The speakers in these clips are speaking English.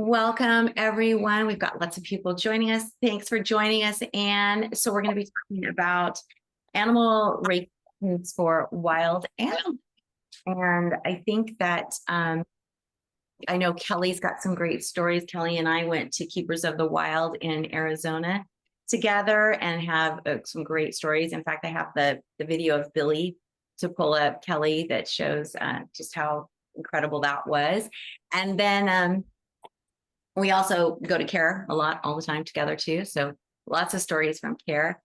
Welcome, everyone. We've got lots of people joining us. Thanks for joining us. And so we're going to be talking about animal Reiki techniques for wild animals. And I think that I know Kelly's got some great stories. Kelly and I went to Keepers of the Wild in Arizona together and have some great stories. In fact, I have the video of Billy to pull up, Kelly, that shows just how incredible that was. And then we also go to CARE a lot, all the time together too. So lots of stories from CARE.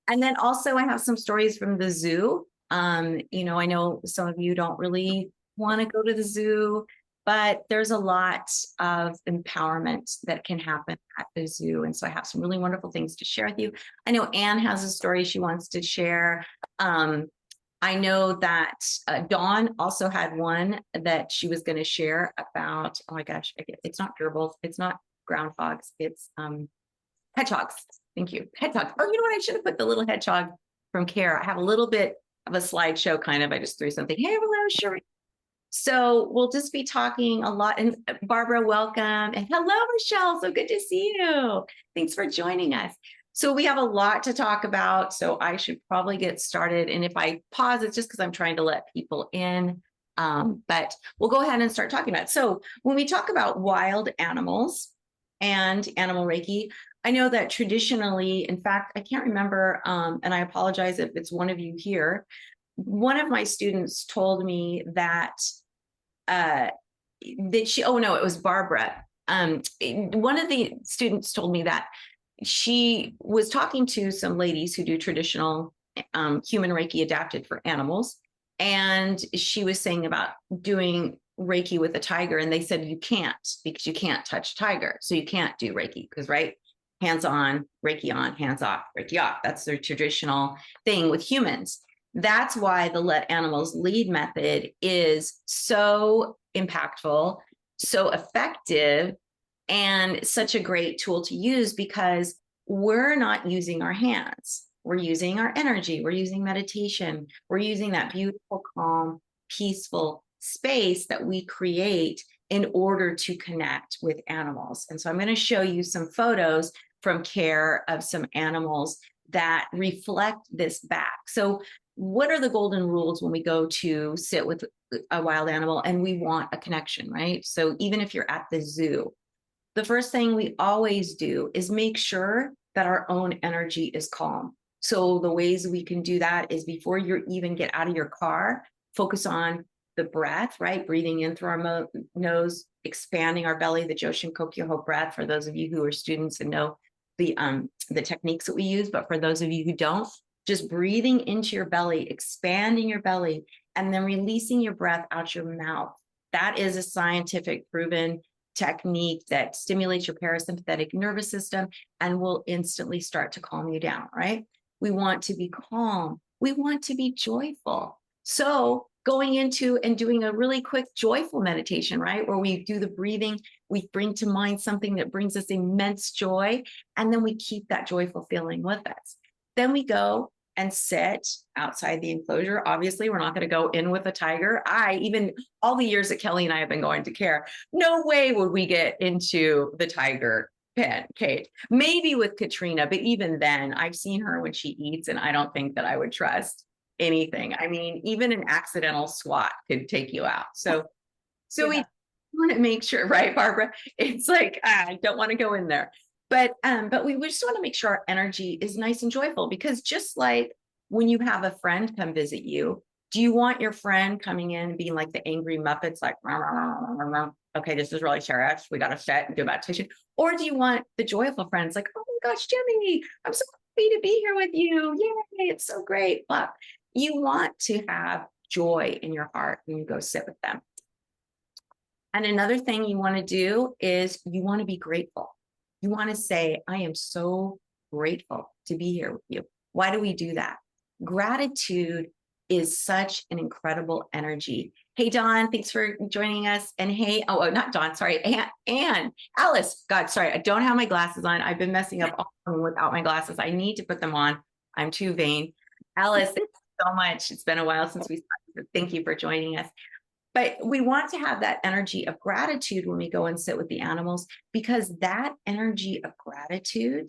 And then also I have some stories from the zoo. I know some of you don't really want to go to the zoo, but there's a lot of empowerment that can happen at the zoo. And so I have some really wonderful things to share with you. I know Anne has a story she wants to share. I know that Dawn also had one that she was going to share about, oh my gosh, it's not gerbils, it's not groundhogs, it's hedgehogs. Thank you. Hedgehogs. Oh, you know what? I should have put the little hedgehog from CARE. I have a little bit of a slideshow kind of. I just threw something. Hey, hello, Sherry. So we'll just be talking a lot. And Barbara, welcome. And hello, Michelle. So good to see you. Thanks for joining us. So we have a lot to talk about. So I should probably get started. And if I pause, it's just because I'm trying to let people in. But we'll go ahead and start talking about it. So when we talk about wild animals and animal Reiki, I know that traditionally, in fact, I can't remember, and I apologize if it's one of you here. One of my students told me that it was Barbara. One of the students told me that she was talking to some ladies who do traditional human Reiki adapted for animals. And she was saying about doing Reiki with a tiger. And they said, you can't, because you can't touch tiger. So you can't do Reiki because, right? Hands on, hands off, Reiki off. That's their traditional thing with humans. That's why the let animals lead method is so impactful, so effective, and such a great tool to use because we're not using our hands. We're using our energy. We're using meditation. We're using that beautiful, calm, peaceful space that we create in order to connect with animals. And so I'm going to show you some photos from CARE of some animals that reflect this back. So what are the golden rules when we go to sit with a wild animal and we want a connection, right? So even if you're at the zoo, the first thing we always do is make sure that our own energy is calm. So the ways we can do that is before you even get out of your car, focus on the breath, right? Breathing in through our nose, expanding our belly, the Joshin Kokyoho breath, for those of you who are students and know the techniques that we use. But for those of you who don't, just breathing into your belly, expanding your belly, and then releasing your breath out your mouth. That is a scientific proven technique that stimulates your parasympathetic nervous system and will instantly start to calm you down, right? We want to be calm. We want to be joyful. So going into and doing a really quick joyful meditation, right? Where we do the breathing, we bring to mind something that brings us immense joy, and then we keep that joyful feeling with us. Then we go and sit outside the enclosure. Obviously, we're not going to go in with a tiger. Even all the years that Kelly and I have been going to CARE, no way would we get into the tiger pen cage. Maybe with Katrina, but even then, I've seen her when she eats, and I don't think that I would trust anything. I mean, even an accidental swat could take you out. So yeah. We want to make sure, right, Barbara? It's like, I don't want to go in there. But we just want to make sure our energy is nice and joyful, because just like when you have a friend come visit you, do you want your friend coming in and being like the angry Muppets, like, rah, rah, rah, rah, rah, okay, this is really serious, we got to sit and do meditation? Or do you want the joyful friends like, oh my gosh, Jimmy, I'm so happy to be here with you. Yay, it's so great. But you want to have joy in your heart when you go sit with them. And another thing you want to do is you want to be grateful. You want to say, I am so grateful to be here with you. Why do we do that? Gratitude is such an incredible energy. Hey, Dawn, thanks for joining us. And hey, not Dawn, sorry, Anne, Alice, God, sorry, I don't have my glasses on. I've been messing up all without my glasses. I need to put them on. I'm too vain. Alice, thank you so much. It's been a while since we started. Thank you for joining us. But we want to have that energy of gratitude when we go and sit with the animals, because that energy of gratitude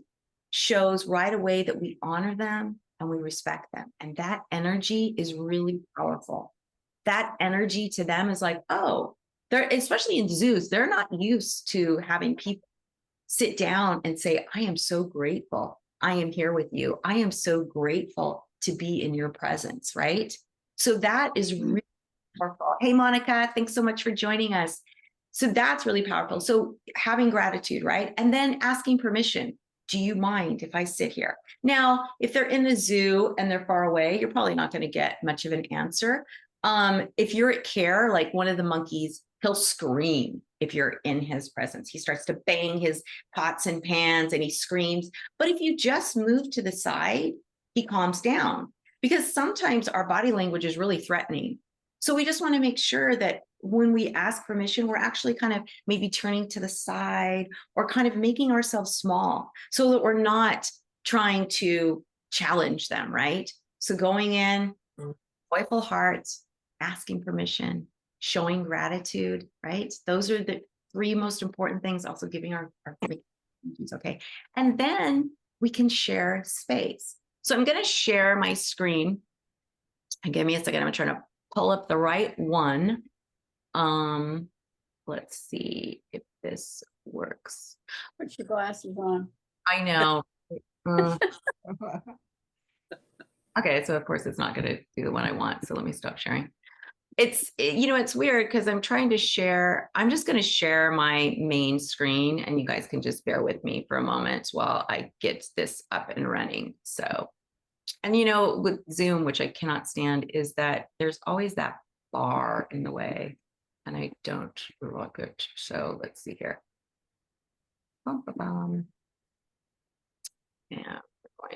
shows right away that we honor them and we respect them. And that energy is really powerful. That energy to them is like, oh, they're, especially in zoos, they're not used to having people sit down and say, I am so grateful. I am here with you. I am so grateful to be in your presence, right? So that is really powerful. Hey, Monica, thanks so much for joining us. So that's really powerful. So having gratitude, right? And then asking permission. Do you mind if I sit here? Now, if they're in the zoo and they're far away, you're probably not going to get much of an answer. If you're at care, like one of the monkeys, he'll scream if you're in his presence. He starts to bang his pots and pans and he screams. But if you just move to the side, he calms down, because sometimes our body language is really threatening. So we just want to make sure that when we ask permission, we're actually kind of maybe turning to the side or kind of making ourselves small so that we're not trying to challenge them, right? So going in, joyful hearts, asking permission, showing gratitude, right? Those are the three most important things. Also giving our okay. And then we can share space. So I'm going to share my screen. And give me a second. I'm trying to pull up the right one. Let's see if this works. Put your glasses on. I know. Okay, so of course it's not going to do the one I want. So let me stop sharing. It's weird because I'm trying to share. I'm just going to share my main screen, and you guys can just bear with me for a moment while I get this up and running. So, and with Zoom, which I cannot stand, is that there's always that bar in the way, and I don't like it. So let's see here. And we're going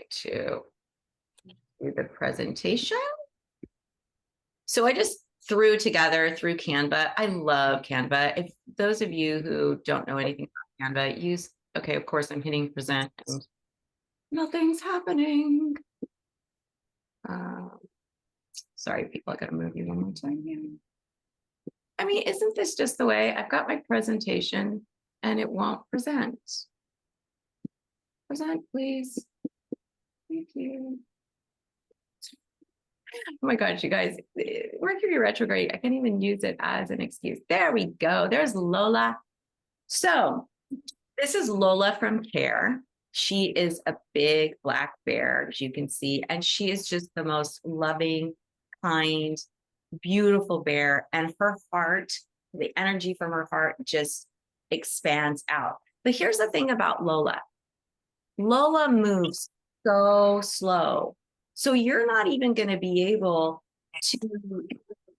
to do the presentation. So I just threw together through Canva. I love Canva. If those of you who don't know anything about Canva, use, okay, of course I'm hitting present and nothing's happening. Sorry, people, I gotta move you one more time. I mean, isn't this just the way? I've got my presentation and it won't present. Present, please. Thank you. Oh my gosh, you guys, Mercury retrograde, I can't even use it as an excuse. There we go. There's Lola. So this is Lola from Care. She is a big black bear, as you can see, and she is just the most loving, kind, beautiful bear. And her heart, the energy from her heart just expands out. But here's the thing about Lola. Lola moves so slow. So you're not even going to be able to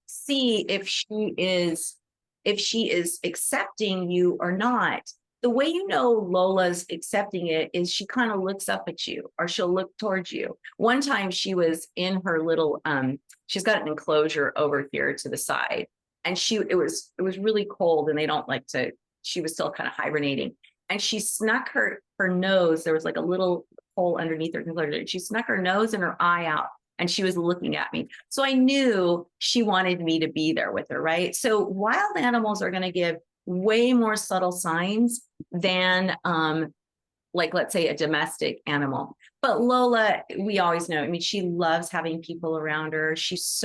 see if she is accepting you or not. The way you know Lola's accepting it is she kind of looks up at you, or she'll look towards you. One time she was in her little she's got an enclosure over here to the side, and it was really cold, and they don't like to, she was still kind of hibernating, and she snuck her nose. There was like a little hole underneath her enclosure. She snuck her nose and her eye out, and she was looking at me. So I knew she wanted me to be there with her, right? So wild animals are going to give way more subtle signs than like, let's say, a domestic animal. But Lola, we always know, I mean, she loves having people around her. She's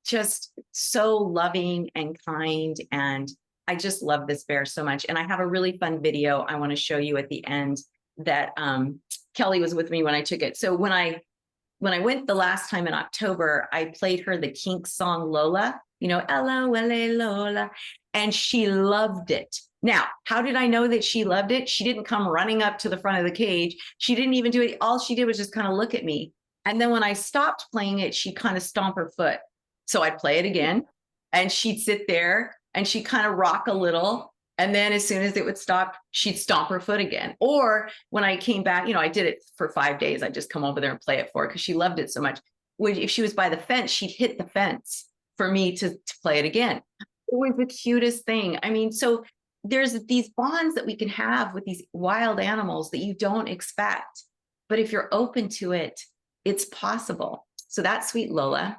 just so loving and kind. And I just love this bear so much. And I have a really fun video I want to show you at the end that Kelly was with me when I took it. So when I went the last time in October, I played her the Kinks song Lola, L-O-L-A Lola, and she loved it. Now, how did I know that she loved it? She didn't come running up to the front of the cage. She didn't even do it. All she did was just kind of look at me. And then when I stopped playing it, she'd kind of stomp her foot. So I'd play it again, and she'd sit there and she'd kind of rock a little. And then as soon as it would stop, she'd stomp her foot again. Or when I came back, I did it for 5 days. I'd just come over there and play it for her because she loved it so much. If she was by the fence, she'd hit the fence for me to play it again. It was the cutest thing. I mean, so there's these bonds that we can have with these wild animals that you don't expect. But if you're open to it, it's possible. So that's sweet Lola.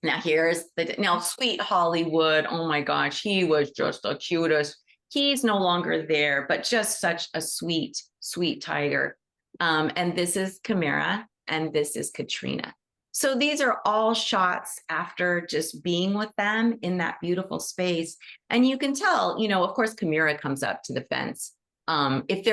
Now here's now sweet Hollywood. Oh my gosh, he was just the cutest. He's no longer there, but just such a sweet, sweet tiger. And this is Chimera, and this is Katrina. So these are all shots after just being with them in that beautiful space. And you can tell, of course, Chimera comes up to the fence. If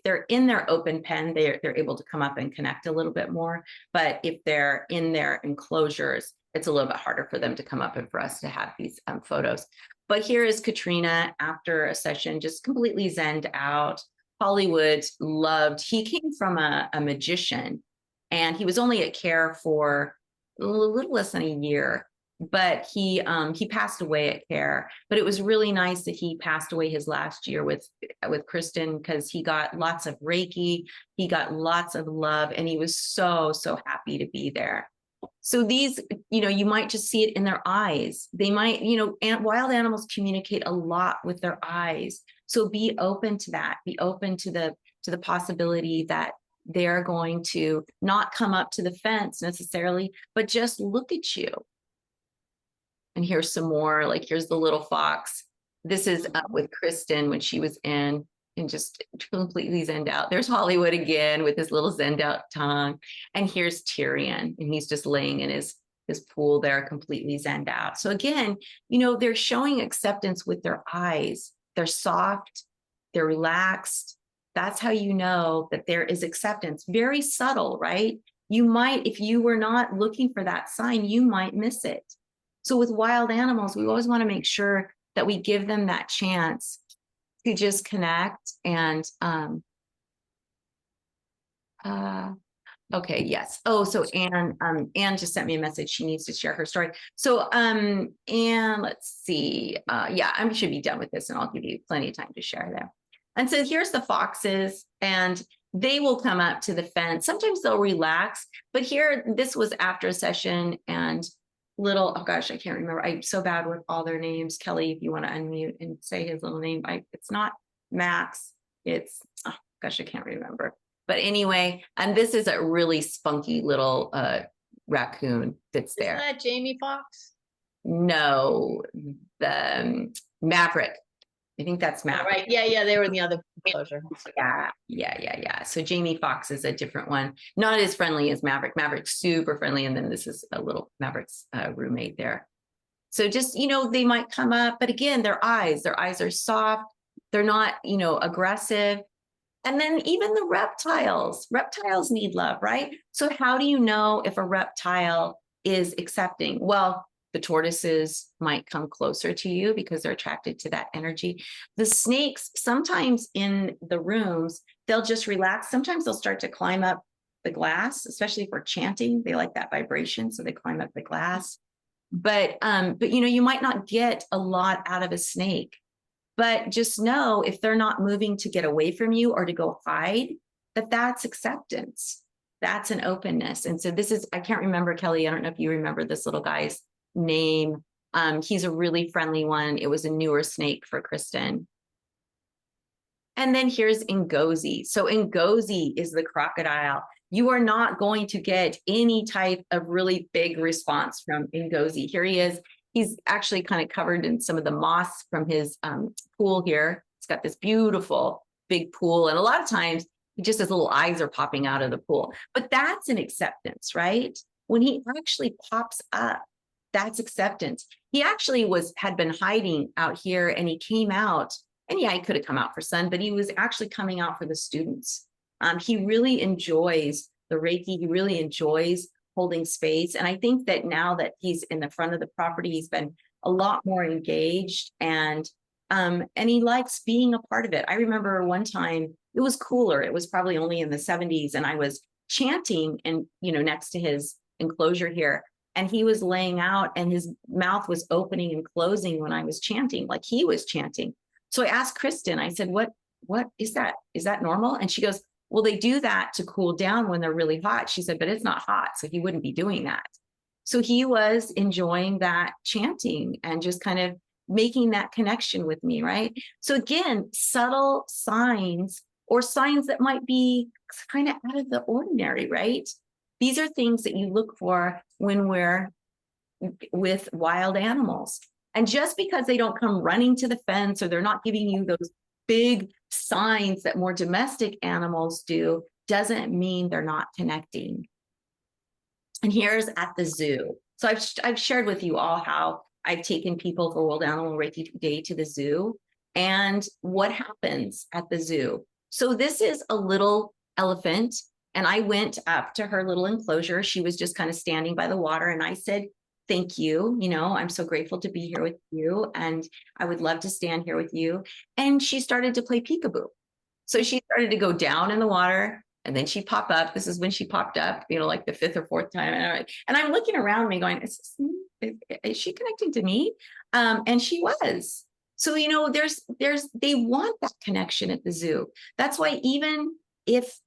they're in their open pen, they're able to come up and connect a little bit more. But if they're in their enclosures, it's a little bit harder for them to come up and for us to have these photos. But here is Katrina after a session, just completely zenned out. Hollywood loved, he came from a magician, and he was only at care for a little less than a year, but he passed away at care. But it was really nice that he passed away his last year with Kristen, because he got lots of Reiki, he got lots of love, and he was so happy to be there. So these, you might just see it in their eyes. They might, wild animals communicate a lot with their eyes. So be open to that. Be open to the possibility that they're going to not come up to the fence necessarily, but just look at you. And here's some more, like here's the little fox. This is with Kristen when she was in, and just completely zenned out. There's Hollywood again with his little zenned out tongue. And here's Tyrion, and he's just laying in his pool there, completely zenned out. So again, they're showing acceptance with their eyes. They're soft, they're relaxed. That's how you know that there is acceptance. Very subtle, right? You might, if you were not looking for that sign, you might miss it. So with wild animals, we always want to make sure that we give them that chance to just connect. And okay, yes. Oh, so Anne just sent me a message. She needs to share her story. So Anne, let's see. Yeah, I should be done with this, and I'll give you plenty of time to share there. And so here's the foxes, and they will come up to the fence. Sometimes they'll relax, but here, this was after a session, and oh gosh, I can't remember. I'm so bad with all their names. Kelly, if you want to unmute and say his little name, it's not Max. It's, oh gosh, I can't remember. But anyway, and this is a really spunky little raccoon that's there. Isn't that Jamie Foxx? No, the Maverick. I think that's Maverick. Oh, right. Yeah, they were in the other enclosure. Yeah. So Jamie Foxx is a different one. Not as friendly as Maverick. Maverick's super friendly. And then this is a little Maverick's roommate there. So just, they might come up, but again, their eyes are soft. They're not, aggressive. And then even the reptiles need love, right? So how do you know if a reptile is accepting? Well, the tortoises might come closer to you because they're attracted to that energy. The snakes, sometimes in the rooms, they'll just relax. Sometimes they'll start to climb up the glass, especially if we're chanting. They like that vibration, so they climb up the glass. But you might not get a lot out of a snake. But just know if they're not moving to get away from you or to go hide, that's acceptance. That's an openness. And so this is, I can't remember, Kelly, I don't know if you remember this little guy's name. He's a really friendly one. It was a newer snake for Kristen. And then here's Ngozi. So Ngozi is the crocodile. You are not going to get any type of really big response from Ngozi. Here he is. He's actually kind of covered in some of the moss from his pool here. He's got this beautiful big pool. And a lot of times, just his little eyes are popping out of the pool. But that's an acceptance, right? When he actually pops up, that's acceptance. He actually had been hiding out here, and he came out. And yeah, he could have come out for sun, but he was actually coming out for the students. He really enjoys the Reiki. He really enjoys holding space. And I think that now that he's in the front of the property, he's been a lot more engaged, and he likes being a part of it. I remember one time it was cooler. It was probably only in the 70s, and I was chanting and next to his enclosure here, and he was laying out, and his mouth was opening and closing when I was chanting, like he was chanting. So I asked Kristen, I said, what is that? Is that normal? And she goes, well, they do that to cool down when they're really hot. She said, but it's not hot, so he wouldn't be doing that. So he was enjoying that chanting and just kind of making that connection with me, right? So again, subtle signs, or signs that might be kind of out of the ordinary, right? These are things that you look for when we're with wild animals. And just because they don't come running to the fence, or they're not giving you those big signs that more domestic animals do, doesn't mean they're not connecting. And here's at the zoo. So I've shared with you all how I've taken people for World Animal Reiki Day to the zoo, and what happens at the zoo. So this is a little elephant, and I went up to her little enclosure. She was just kind of standing by the water, and I said, thank you. You know, I'm so grateful to be here with you, and I would love to stand here with you. And she started to play peekaboo. So she started to go down in the water, and then she popped up. This is when she popped up, you know, like the 5th or 4th time. And I'm looking around me going, is she connecting to me? And she was. So, you know, they want that connection at the zoo. That's why even if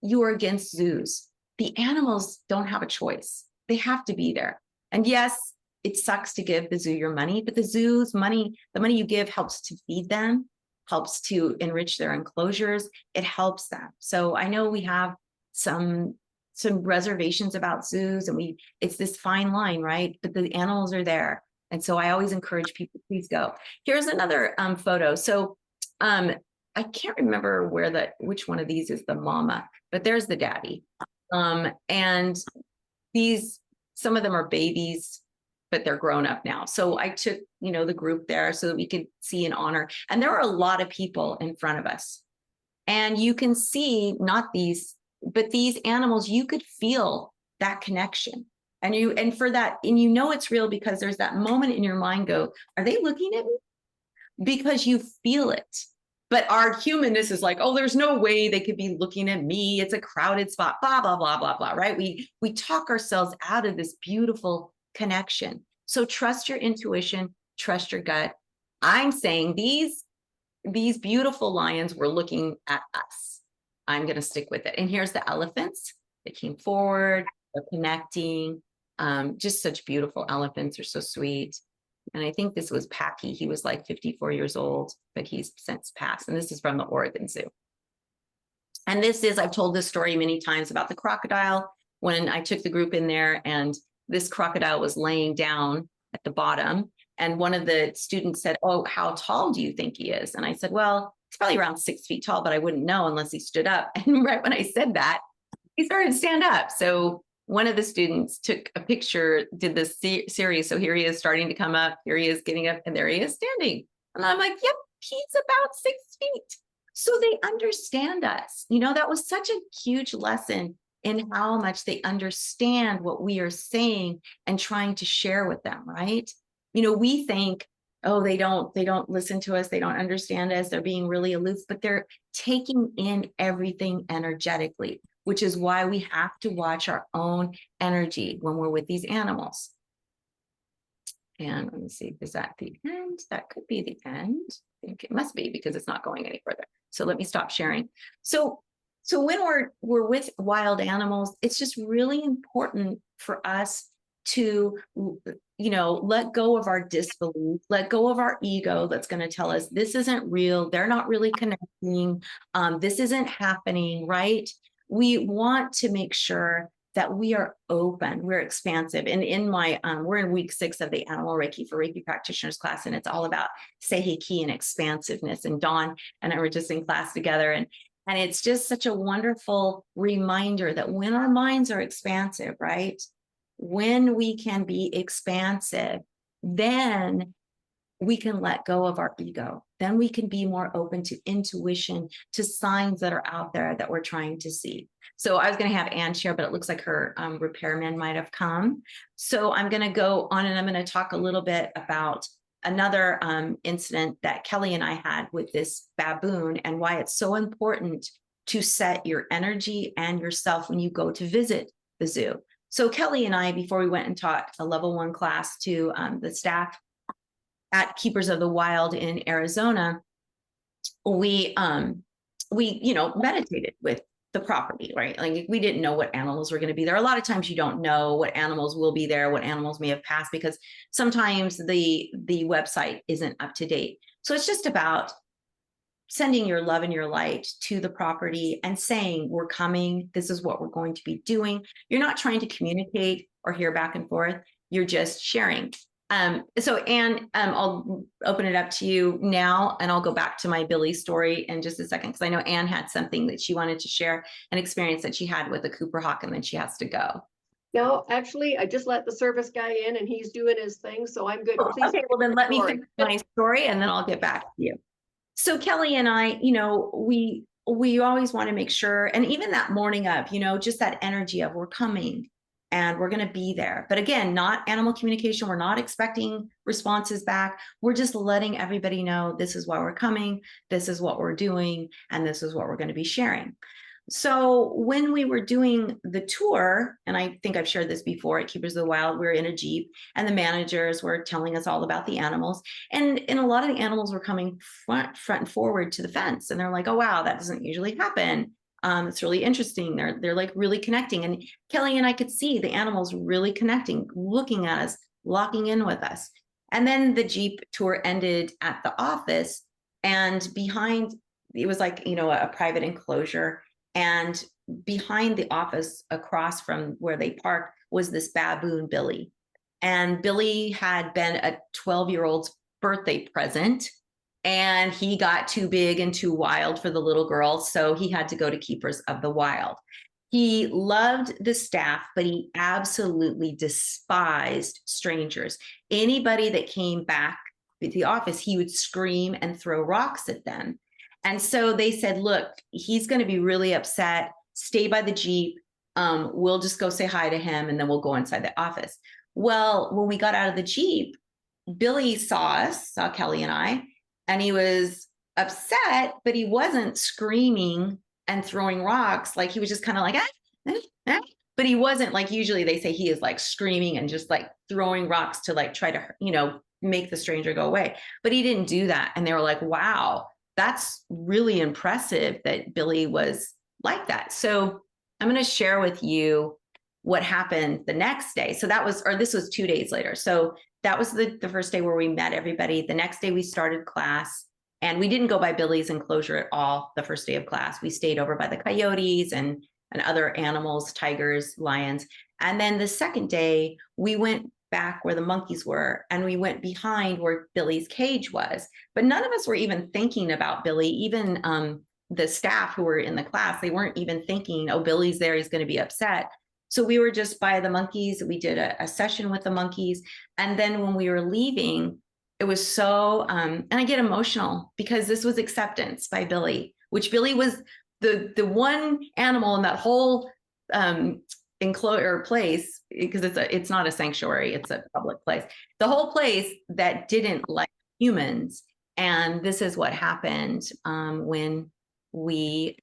you are against zoos, the animals don't have a choice. They have to be there. And yes, it sucks to give the zoo your money, but the zoo's money, the money you give helps to feed them, helps to enrich their enclosures. It helps them. So I know we have some reservations about zoos, and it's this fine line, right? But the animals are there. And so I always encourage people, please go. Here's another photo. So I can't remember which one of these is the mama, but there's the daddy. And some of them are babies, but they're grown up now. So I took, you know, the group there so that we could see and honor. And there are a lot of people in front of us. And you can see, not these, but these animals, you could feel that connection. And you know it's real, because there's that moment in your mind go, are they looking at me? Because you feel it. But our humanness is like, oh, there's no way they could be looking at me. It's a crowded spot, blah, blah, blah, blah, blah, right? We talk ourselves out of this beautiful connection. So trust your intuition, trust your gut. I'm saying these beautiful lions were looking at us. I'm going to stick with it. And here's the elephants. They came forward, they're connecting. Just such beautiful elephants, are so sweet. And I think this was Packy. He was like 54 years old, but he's since passed. And this is from the Oregon Zoo. And I've told this story many times about the crocodile. When I took the group in there, and this crocodile was laying down at the bottom. And one of the students said, oh, how tall do you think he is? And I said, well, he's probably around 6 feet tall, but I wouldn't know unless he stood up. And right when I said that, he started to stand up. So one of the students took a picture, did this series. So here he is starting to come up, here he is getting up, and there he is standing. And I'm like, yep, he's about 6 feet. So they understand us. You know, that was such a huge lesson in how much they understand what we are saying and trying to share with them, right? You know, we think, oh, they don't listen to us, they don't understand us, they're being really aloof, but they're taking in everything energetically, which is why we have to watch our own energy when we're with these animals. And let me see, is that the end? That could be the end. I think it must be, because it's not going any further. So let me stop sharing. So when we're with wild animals, it's just really important for us to, you know, let go of our disbelief, let go of our ego that's going to tell us this isn't real, they're not really connecting, this isn't happening, right? We want to make sure that we are open, we're expansive. And in my, we're in week 6 of the Animal Reiki for Reiki Practitioners class, and it's all about Seiheki and expansiveness. And Dawn and I were just in class together, and it's just such a wonderful reminder that when our minds are expansive, right? When we can be expansive, then we can let go of our ego. Then we can be more open to intuition, to signs that are out there that we're trying to see. So I was going to have Anne share, but it looks like her repairman might have come. So I'm going to go on, and I'm going to talk a little bit about another incident that Kelly and I had with this baboon, and why it's so important to set your energy and yourself when you go to visit the zoo. So Kelly and I, before we went and taught a level 1 class to the staff at Keepers of the Wild in Arizona, we you know, meditated with the property, right? Like, we didn't know what animals were going to be there. A lot of times you don't know what animals will be there, what animals may have passed, because sometimes the website isn't up to date. So it's just about sending your love and your light to the property and saying, we're coming, this is what we're going to be doing. You're not trying to communicate or hear back and forth. You're just sharing. So Anne, I'll open it up to you now, and I'll go back to my Billy story in just a second, because I know Anne had something that she wanted to share, an experience that she had with a Cooper Hawk, and then she has to go. No, actually, I just let the service guy in and he's doing his thing, so I'm good. Please. Okay, well then let me story. finish my story and then I'll get back to you. So Kelly and I, we always want to make sure, and even that morning of, just that energy of we're coming and we're going to be there. But again, not animal communication. We're not expecting responses back. We're just letting everybody know this is why we're coming, this is what we're doing, and this is what we're going to be sharing. So when we were doing the tour, and I think I've shared this before at Keepers of the Wild, we were in a Jeep and the managers were telling us all about the animals. And a lot of the animals were coming front and forward to the fence. And they're like, oh, wow, that doesn't usually happen. It's really interesting. They're like really connecting. And Kelly and I could see the animals really connecting, looking at us, locking in with us. And then the Jeep tour ended at the office, and behind, it was like, a private enclosure. And behind the office, across from where they parked, was this baboon, Billy. And Billy had been a 12-year-old's birthday present, and he got too big and too wild for the little girl. So he had to go to Keepers of the Wild. He loved the staff, but he absolutely despised strangers. Anybody that came back to the office, he would scream and throw rocks at them. And so they said, look, he's going to be really upset. Stay by the Jeep. We'll just go say hi to him, and then we'll go inside the office. Well, when we got out of the Jeep, Billy saw Kelly and I, and he was upset, but he wasn't screaming and throwing rocks. Like, he was just kind of like, but he wasn't like, usually they say he is like screaming and just like throwing rocks to like try to, make the stranger go away. But he didn't do that. And they were like, wow, that's really impressive that Billy was like that. So I'm going to share with you what happened the next day. So this was 2 days later. So that was the first day where we met everybody. The next day we started class, and we didn't go by Billy's enclosure at all the first day of class. We stayed over by the coyotes and other animals, tigers, lions. And then the second day we went back where the monkeys were, and we went behind where Billy's cage was. But none of us were even thinking about Billy. Even the staff who were in the class, they weren't even thinking, oh, Billy's there, he's going to be upset. So we were just by the monkeys. We did a session with the monkeys. And then when we were leaving, it was so, and I get emotional because this was acceptance by Billy, which Billy was the one animal in that whole enclosure place, because it's not a sanctuary, it's a public place, the whole place that didn't like humans. And this is what happened when we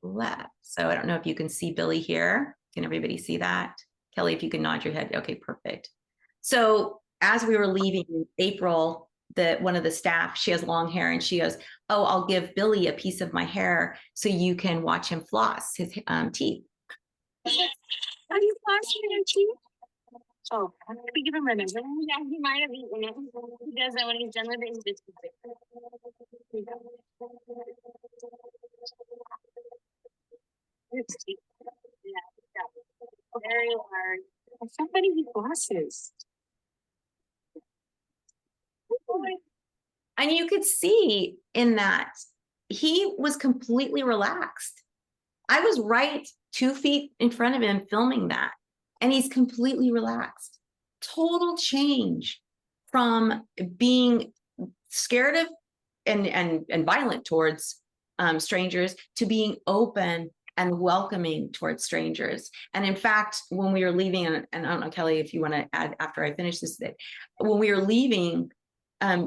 left. So I don't know if you can see Billy here. Can everybody see that? Kelly, if you can nod your head. Okay, perfect. So as we were leaving, April, one of the staff, she has long hair, and she goes, oh, I'll give Billy a piece of my hair so you can watch him floss his teeth. Are you flossing your teeth? Oh, we give him ribbons. Yeah, he might have eaten it. He does that when he's done with it. He's just yeah, very hard. Somebody who flosses. And you could see in that he was completely relaxed. I was right 2 feet in front of him filming that, and he's completely relaxed. Total change from being scared of and violent towards strangers to being open and welcoming towards strangers. And in fact, when we were leaving, and I don't know, Kelly, if you want to add after I finish this, when we were leaving,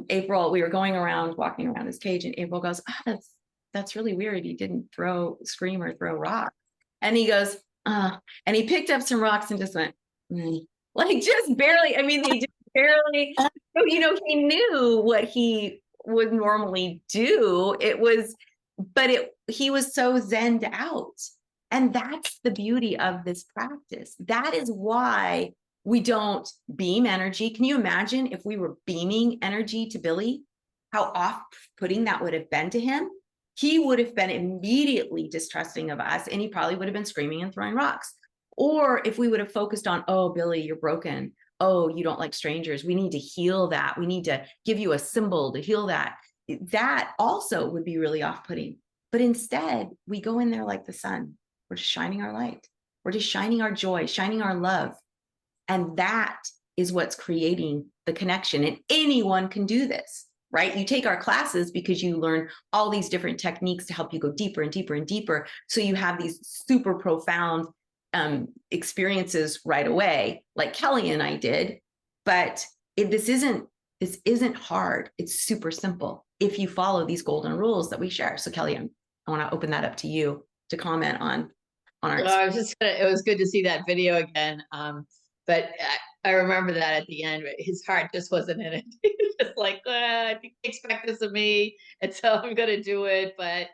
April, we were walking around his cage, and April goes, oh, that's really weird. He didn't scream or throw rocks. And he goes, and he picked up some rocks and just went, like, just barely. I mean, they just barely, he knew what he would normally do. He was so zenned out. And that's the beauty of this practice. That is why we don't beam energy. Can you imagine if we were beaming energy to Billy, how off-putting that would have been to him? he would have been immediately distrusting of us, and he probably would have been screaming and throwing rocks. Or if we would have focused on, oh, Billy, you're broken. Oh, you don't like strangers. We need to heal that. We need to give you a symbol to heal that. That also would be really off-putting. But instead, we go in there like the sun. We're just shining our light. We're just shining our joy, shining our love. And that is what's creating the connection. And anyone can do this, right? You take our classes because you learn all these different techniques to help you go deeper and deeper and deeper. So you have these super profound experiences right away, like Kelly and I did. But this isn't hard. It's super simple if you follow these golden rules that we share. So Kelly, I want to open that up to you to comment on our. I was just it was good to see that video again. But I remember that at the end, his heart just wasn't in it. He was just like, I think they expect this of me, and so I'm gonna do it, but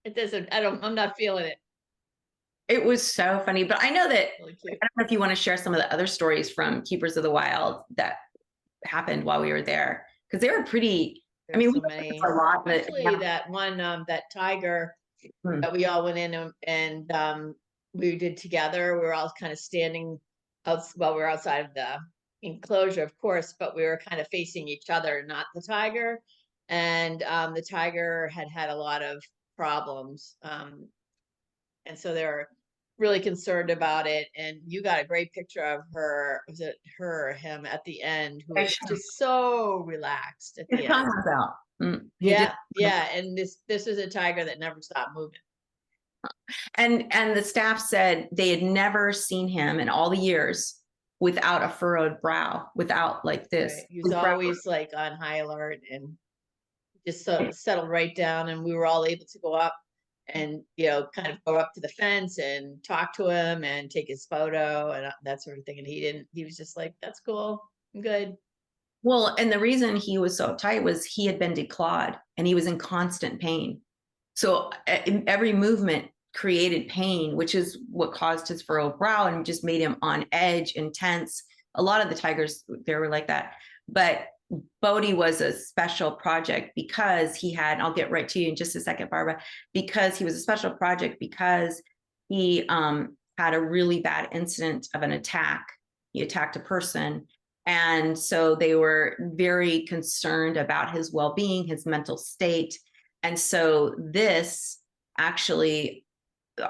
it doesn't. I'm not feeling it. It was so funny, but I know that, Really I cute. don't know if you want to share some of the other stories from Keepers of the Wild that happened while we were there, because they were pretty, I mean, There's we so many. a lot, but Especially that one, that tiger Hmm. that we all went in and we did together. We were all kind of standing out, well, we were outside of the enclosure, of course, but we were kind of facing each other, not the tiger. And the tiger had a lot of problems. And so they were really concerned about it. And you got a great picture of her, was it her or him at the end, who was just so relaxed at his the tongue end. was out. He Yeah, did- yeah. And this was a tiger that never stopped moving. And the staff said they had never seen him in all the years without a furrowed brow, without like this. Right. He was always like on high alert and just sort of settled right down. And we were all able to go up and, kind of go up to the fence and talk to him and take his photo and that sort of thing. And he was just like, that's cool. I'm good. Well, and the reason he was so uptight was he had been declawed and he was in constant pain. So every movement created pain, which is what caused his furrowed brow and just made him on edge, intense. A lot of the tigers, they were like that. But Bodhi was a special project because he had, I'll get right to you in just a second, Barbara, because he was a special project because he had a really bad incident of an attack. He attacked a person. And so they were very concerned about his well-being, his mental state. And so this actually,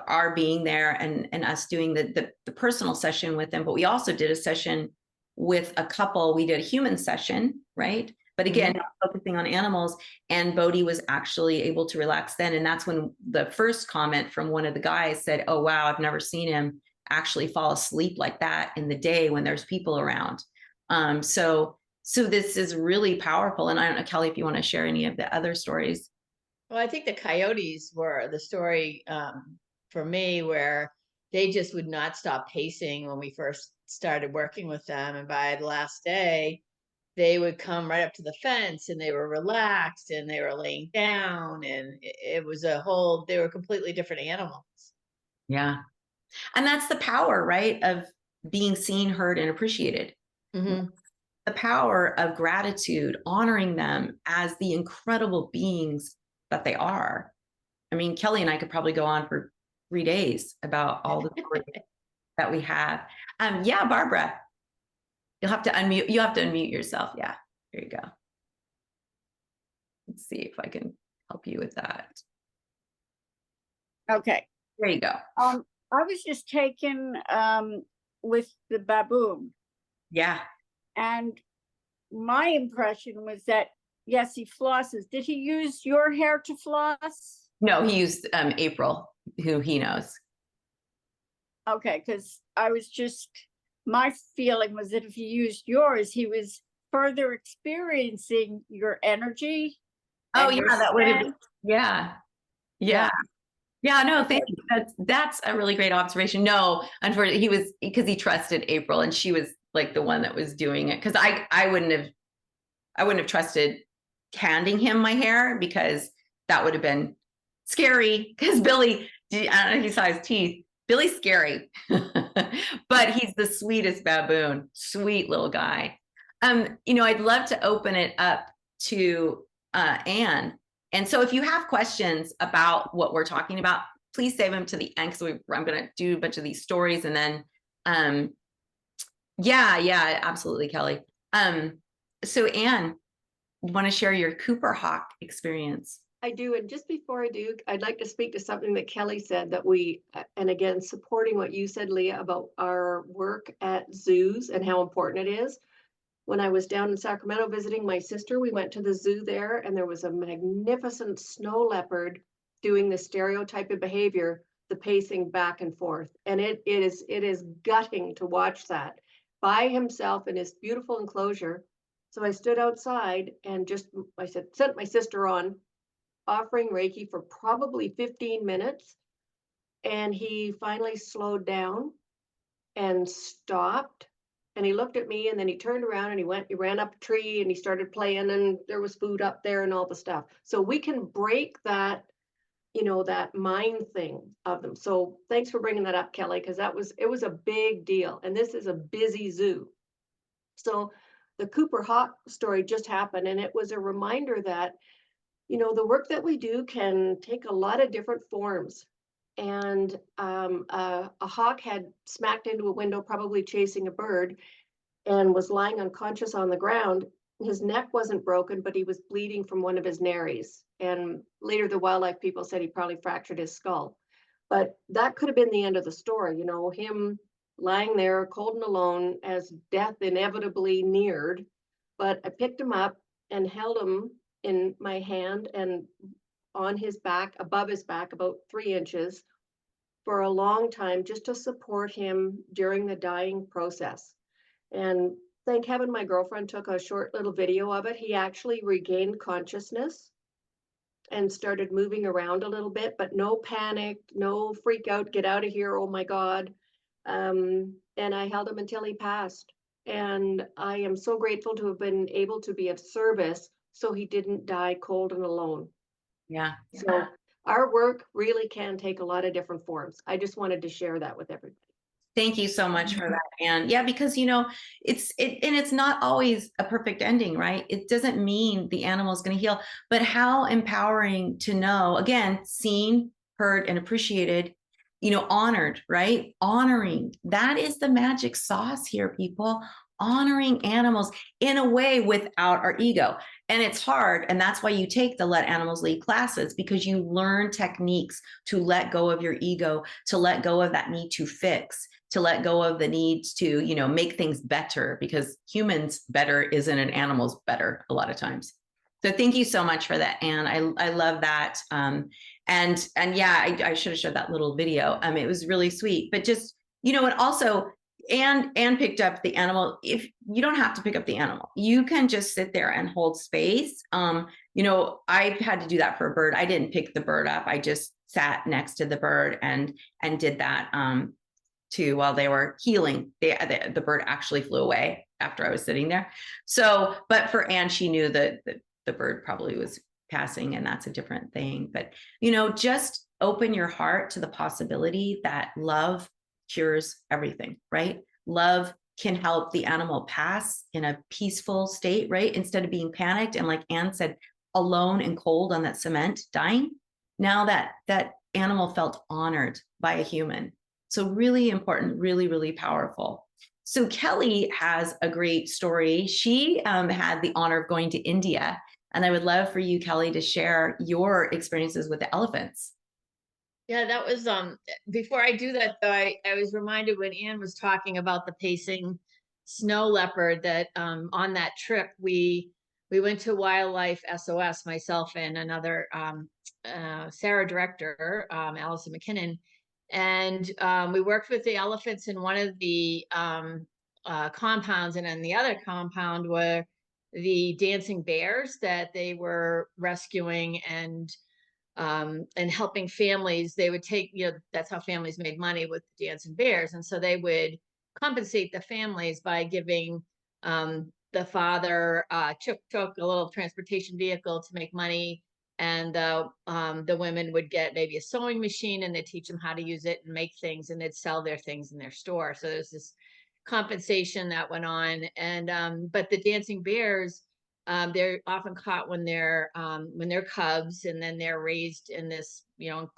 our being there and us doing the personal session with him, but we also did a session with a couple. We did a human session, right? But again, focusing on animals, and Bodhi was actually able to relax then. And that's when the first comment from one of the guys said, oh, wow, I've never seen him actually fall asleep like that in the day when there's people around. So this is really powerful. And I don't know, Kelly, if you want to share any of the other stories. Well, I think the coyotes were the story for me, where they just would not stop pacing when we first started working with them. And by the last day, they would come right up to the fence and they were relaxed and they were laying down. And it was they were completely different animals. Yeah. And that's the power, right, of being seen, heard, and appreciated. Mm-hmm. The power of gratitude, honoring them as the incredible beings that they are. I mean, Kelly and I could probably go on for 3 days about all the stories that we have. Yeah, Barbara, you'll have to unmute. You have to unmute yourself. Yeah, there you go. Let's see if I can help you with that. Okay. There you go. I was just taken with the baboon, Yeah. and my impression was that yes, he flosses. Did he use your hair to floss? No, he used April, who he knows. Okay, because my feeling was that if he used yours, he was further experiencing your energy. Oh, and your yeah, that would have been, strength. yeah. Yeah, no, thank you. That's a really great observation. No, unfortunately, because he trusted April and she was like the one that was doing it. Because I wouldn't have trusted handing him my hair, because that would have been scary. Because Billy, I don't know if you saw his teeth. Billy's scary, but he's the sweetest baboon, sweet little guy. I'd love to open it up to Anne. And so if you have questions about what we're talking about, please save them to the end, because I'm going to do a bunch of these stories. And then, yeah, absolutely, Kelly. So Anne, you want to share your Cooper Hawk experience? I do. And just before I do, I'd like to speak to something that Kelly said that we, and again, supporting what you said, Leah, about our work at zoos and how important it is. When I was down in Sacramento visiting my sister, we went to the zoo there, and there was a magnificent snow leopard doing the stereotype of behavior, the pacing back and forth. And it is gutting to watch that by himself in his beautiful enclosure. So I stood outside and sent my sister on, offering Reiki for probably 15 minutes. And he finally slowed down and stopped. And he looked at me, and then he turned around and he ran up a tree and he started playing, and there was food up there and all the stuff. So we can break that, that mind thing of them. So thanks for bringing that up, Kelly, because it was a big deal. And this is a busy zoo. So the Cooper Hawk story just happened, and it was a reminder that, the work that we do can take a lot of different forms. And a hawk had smacked into a window, probably chasing a bird, and was lying unconscious on the ground. His neck wasn't broken, but he was bleeding from one of his nares. And later, the wildlife people said he probably fractured his skull. But that could have been the end of the story, him lying there cold and alone as death inevitably neared. But I picked him up and held him in my hand and on his back, above his back, about 3 inches, for a long time, just to support him during the dying process. And thank heaven my girlfriend took a short little video of it. He actually regained consciousness and started moving around a little bit, but no panic, no freak out, get out of here, oh my God. And I held him until he passed. And I am so grateful to have been able to be of service so he didn't die cold and alone. Yeah. So our work really can take a lot of different forms. I just wanted to share that with everybody. Thank you so much for that, Anne. Yeah, because it's not always a perfect ending, right? It doesn't mean the animal is going to heal, but how empowering to know, again, seen, heard, and appreciated, honored, right? Honoring. That is the magic sauce here, people. Honoring animals in a way without our ego. And it's hard. And that's why you take the Let Animals Lead classes, because you learn techniques to let go of your ego, to let go of that need to fix, to let go of the needs to, make things better, because humans better isn't an animal's better a lot of times. So thank you so much for that, Anne. I love that. And yeah, I should have showed that little video. It was really sweet, but just, and also, Anne picked up the animal. If you don't have to pick up the animal, you can just sit there and hold space. I've had to do that for a bird. I didn't pick the bird up. I just sat next to the bird and did that too while they were healing. The bird actually flew away after I was sitting there. So, but for Anne, she knew that the bird probably was passing, and that's a different thing. But, just open your heart to the possibility that love cures everything, right? Love can help the animal pass in a peaceful state, right? Instead of being panicked and, like Anne said, alone and cold on that cement, dying. Now that animal felt honored by a human. So really important, really, really powerful. So Kelly has a great story. She had the honor of going to India, and I would love for you, Kelly, to share your experiences with the elephants. Yeah, that was before I do that though, I was reminded when Anne was talking about the pacing snow leopard that on that trip we went to Wildlife SOS, myself and another Sarah director, Allison McKinnon, and we worked with the elephants in one of the compounds, and in the other compound were the dancing bears that they were rescuing and helping families. They would take, that's how families made money with the dancing bears. And so they would compensate the families by giving the father tuk-tuk, a little transportation vehicle to make money. And the women would get maybe a sewing machine, and they'd teach them how to use it and make things, and they'd sell their things in their store. So there's this compensation that went on. And but the dancing bears They're often caught when they're cubs, and then they're raised in this,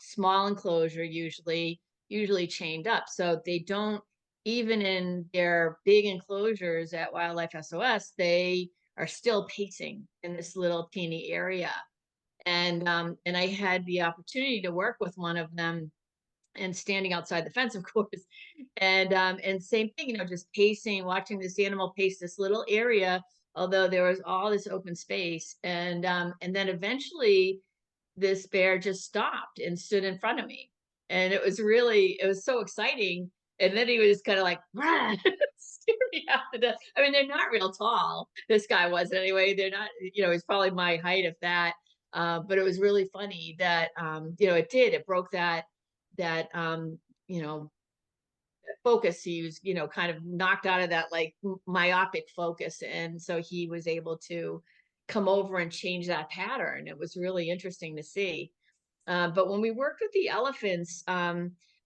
small enclosure, usually chained up. So they don't, even in their big enclosures at Wildlife SOS, they are still pacing in this little teeny area. And I had the opportunity to work with one of them, and standing outside the fence, of course. And same thing, just pacing, watching this animal pace this little area, although there was all this open space. And then eventually this bear just stopped and stood in front of me. And it was so exciting. And then he was kind of like, staring after the, I mean, they're not real tall. This guy was anyway. They're not, he's probably my height, if that. But it was really funny that, it broke that, you know, focus. He was, kind of knocked out of that like myopic focus. And so he was able to come over and change that pattern. It was really interesting to see. But when we worked with the elephants,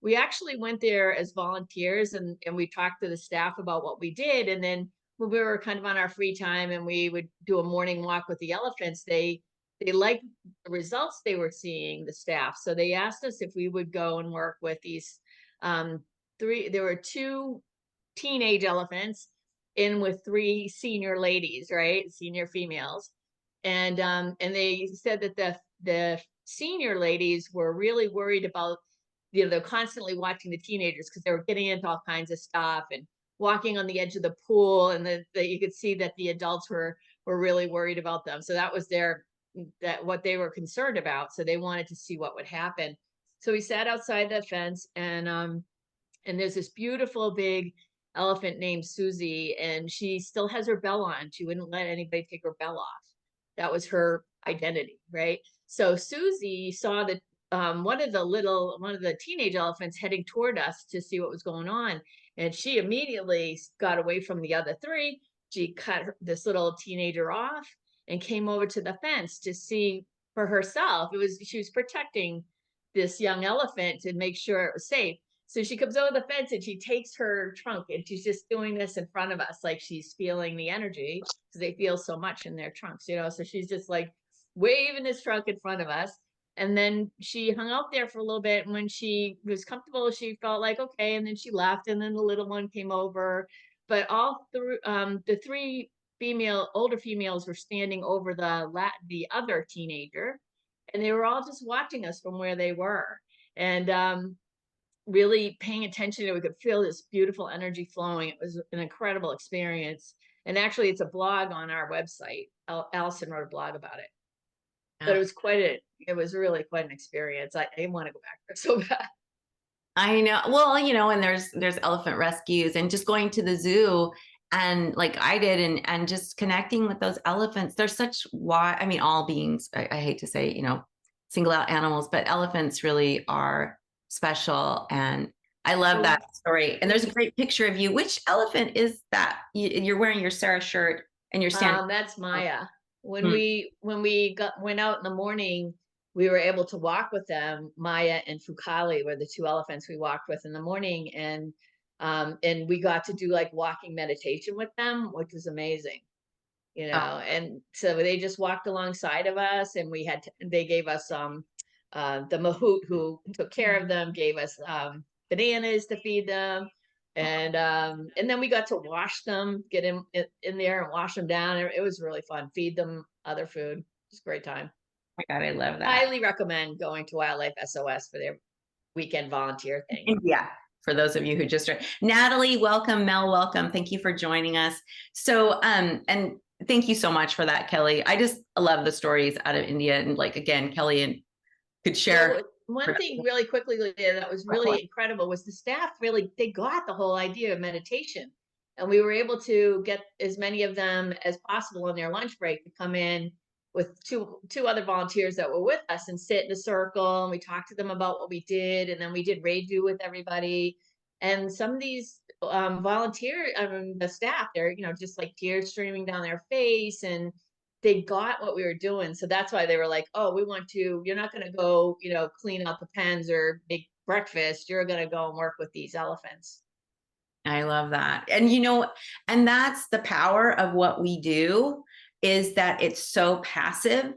we actually went there as volunteers, and we talked to the staff about what we did. And then when we were kind of on our free time and we would do a morning walk with the elephants, they liked the results they were seeing, the staff. So they asked us if we would go and work with these there were 2 teenage elephants in with 3 senior ladies, right? Senior females. And they said that the senior ladies were really worried about, they're constantly watching the teenagers because they were getting into all kinds of stuff and walking on the edge of the pool, and that you could see that the adults were really worried about them. So that was what they were concerned about. So they wanted to see what would happen. So we sat outside that fence, and there's this beautiful big elephant named Susie, and she still has her bell on. She wouldn't let anybody take her bell off. That was her identity, right? So Susie saw that one of the teenage elephants heading toward us to see what was going on, and she immediately got away from the other 3. She cut this little teenager off and came over to the fence to see for herself. She was protecting this young elephant to make sure it was safe. So she comes over the fence and she takes her trunk, and she's just doing this in front of us, like she's feeling the energy, because they feel so much in their trunks, so she's just like waving this trunk in front of us. And then she hung out there for a little bit, and when she was comfortable, she felt like okay, and then she left. And then the little one came over, but all through the 3 older females were standing over the other teenager, and they were all just watching us from where they were, and really paying attention to it. We could feel this beautiful energy flowing. It was an incredible experience. And actually, it's a blog on our website. Allison wrote a blog about it. But it was really quite an experience. I want to go back there so bad. I know. Well, and there's elephant rescues, and just going to the zoo, and like I did, and just connecting with those elephants. They're such all beings, I hate to say, single out animals, but elephants really are special. And I love that story. And there's a great picture of you. Which elephant is that? You're wearing your Sarah shirt and you're standing. That's Maya. When we went out in the morning, we were able to walk with them. Maya and Fukali were the 2 elephants we walked with in the morning, and we got to do like walking meditation with them, which was amazing. And so they just walked alongside of us, and they gave us the mahout who took care of them gave us bananas to feed them, and then we got to wash them, get in there and wash them down. It was really fun. Feed them other food. It was a great time. Oh my God, I love that. Highly recommend going to Wildlife SOS for their weekend volunteer thing. Yeah. For those of you who just joined. Natalie, welcome. Mel, welcome. Thank you for joining us. So, and thank you so much for that, Kelly. I just love the stories out of India. And like, again, Kelly could share. So one thing really quickly, Leah, that was really incredible was the staff they got the whole idea of meditation. And we were able to get as many of them as possible on their lunch break to come in with two other volunteers that were with us and sit in a circle. And we talked to them about what we did. And then we did Reiki with everybody. And some of these the staff, they're, just like tears streaming down their face, and they got what we were doing. So that's why they were like, oh, you're not going to go, clean out the pens or make breakfast. You're going to go and work with these elephants. I love that. And, and that's the power of what we do. is that it's so passive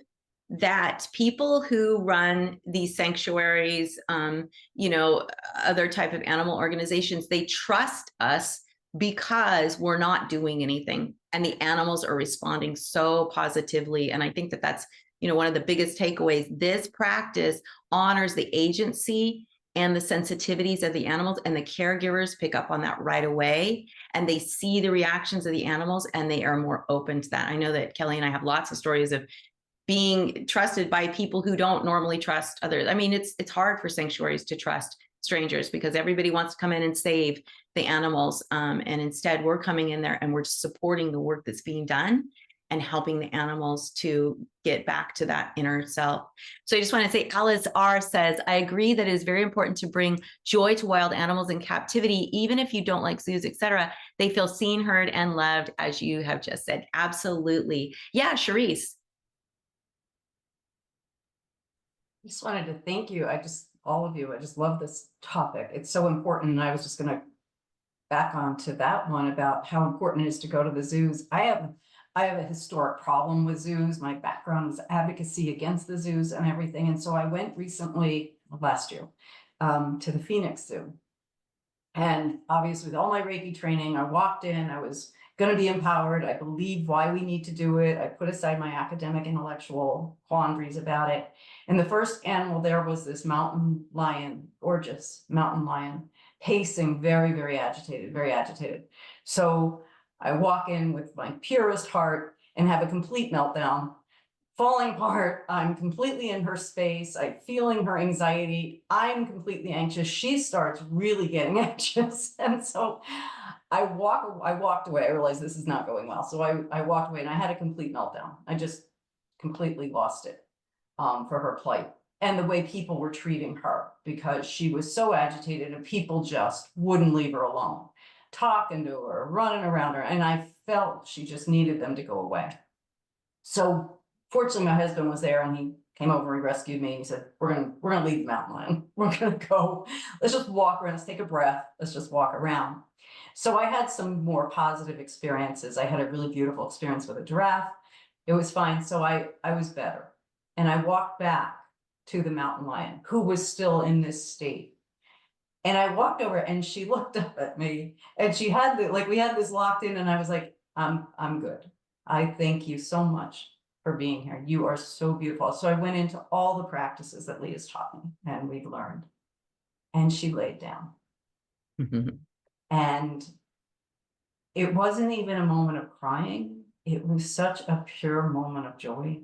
that people who run these sanctuaries, other type of animal organizations, they trust us because we're not doing anything and the animals are responding so positively. And I think that that's, one of the biggest takeaways. This practice honors the agency and the sensitivities of the animals, and the caregivers pick up on that right away, and they see the reactions of the animals and they are more open to that. I know that Kelly and I have lots of stories of being trusted by people who don't normally trust others. I mean, it's hard for sanctuaries to trust strangers because everybody wants to come in and save the animals. And instead we're coming in there and we're supporting the work that's being done and helping the animals to get back to that inner self. So I just want to say, Alice R says, I agree that it is very important to bring joy to wild animals in captivity, even if you don't like zoos, etc. They feel seen, heard, and loved, as you have just said. Absolutely. Yeah, Charisse. Just wanted to thank you. All of you, I just love this topic. It's so important. And I was just going to back on to that one about how important it is to go to the zoos. I have a historic problem with zoos. My background is advocacy against the zoos and everything. And so I went recently, last year, to the Phoenix Zoo. And obviously with all my Reiki training, I walked in, I was going to be empowered. I believe why we need to do it. I put aside my academic intellectual quandaries about it. And the first animal there was this mountain lion, gorgeous mountain lion, pacing, very, very agitated, very agitated. So I walk in with my purest heart and have a complete meltdown, falling apart. I'm completely in her space. I'm feeling her anxiety. I'm completely anxious. She starts really getting anxious. And so I walked away. I realized this is not going well. So I walked away and I had a complete meltdown. I just completely lost it for her plight and the way people were treating her, because she was so agitated and people just wouldn't leave her alone, talking to her, running around her. And I felt she just needed them to go away. So fortunately, my husband was there and he came over, he rescued me. He said, we're gonna leave the mountain lion. We're gonna go, let's just walk around, let's take a breath, let's just walk around. So I had some more positive experiences. I had a really beautiful experience with a giraffe. It was fine. So I was better. And I walked back to the mountain lion, who was still in this state. And I walked over and she looked up at me and she had we had this locked in, and I was like, I'm good. I thank you so much for being here. You are so beautiful. So I went into all the practices that Leah's taught me and we've learned. And she laid down. And it wasn't even a moment of crying. It was such a pure moment of joy.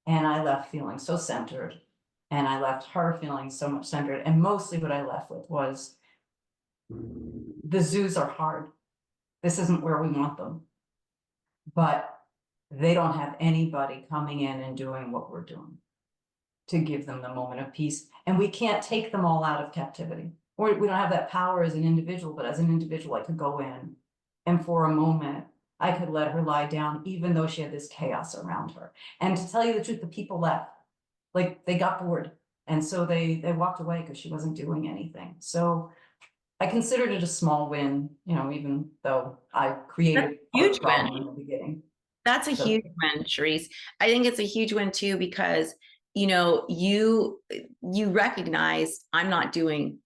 And I left feeling so centered. And I left her feeling so much centered. And mostly what I left with was, the zoos are hard. This isn't where we want them. But they don't have anybody coming in and doing what we're doing to give them the moment of peace. And we can't take them all out of captivity. Or we don't have that power as an individual, but as an individual, I could go in and for a moment, I could let her lie down, even though she had this chaos around her. And to tell you the truth, the people left, they got bored. And so they walked away because she wasn't doing anything. So I considered it a small win, even though I created a huge problem in the beginning. That's a huge win, Charisse. I think it's a huge win too, because, you recognize I'm not doing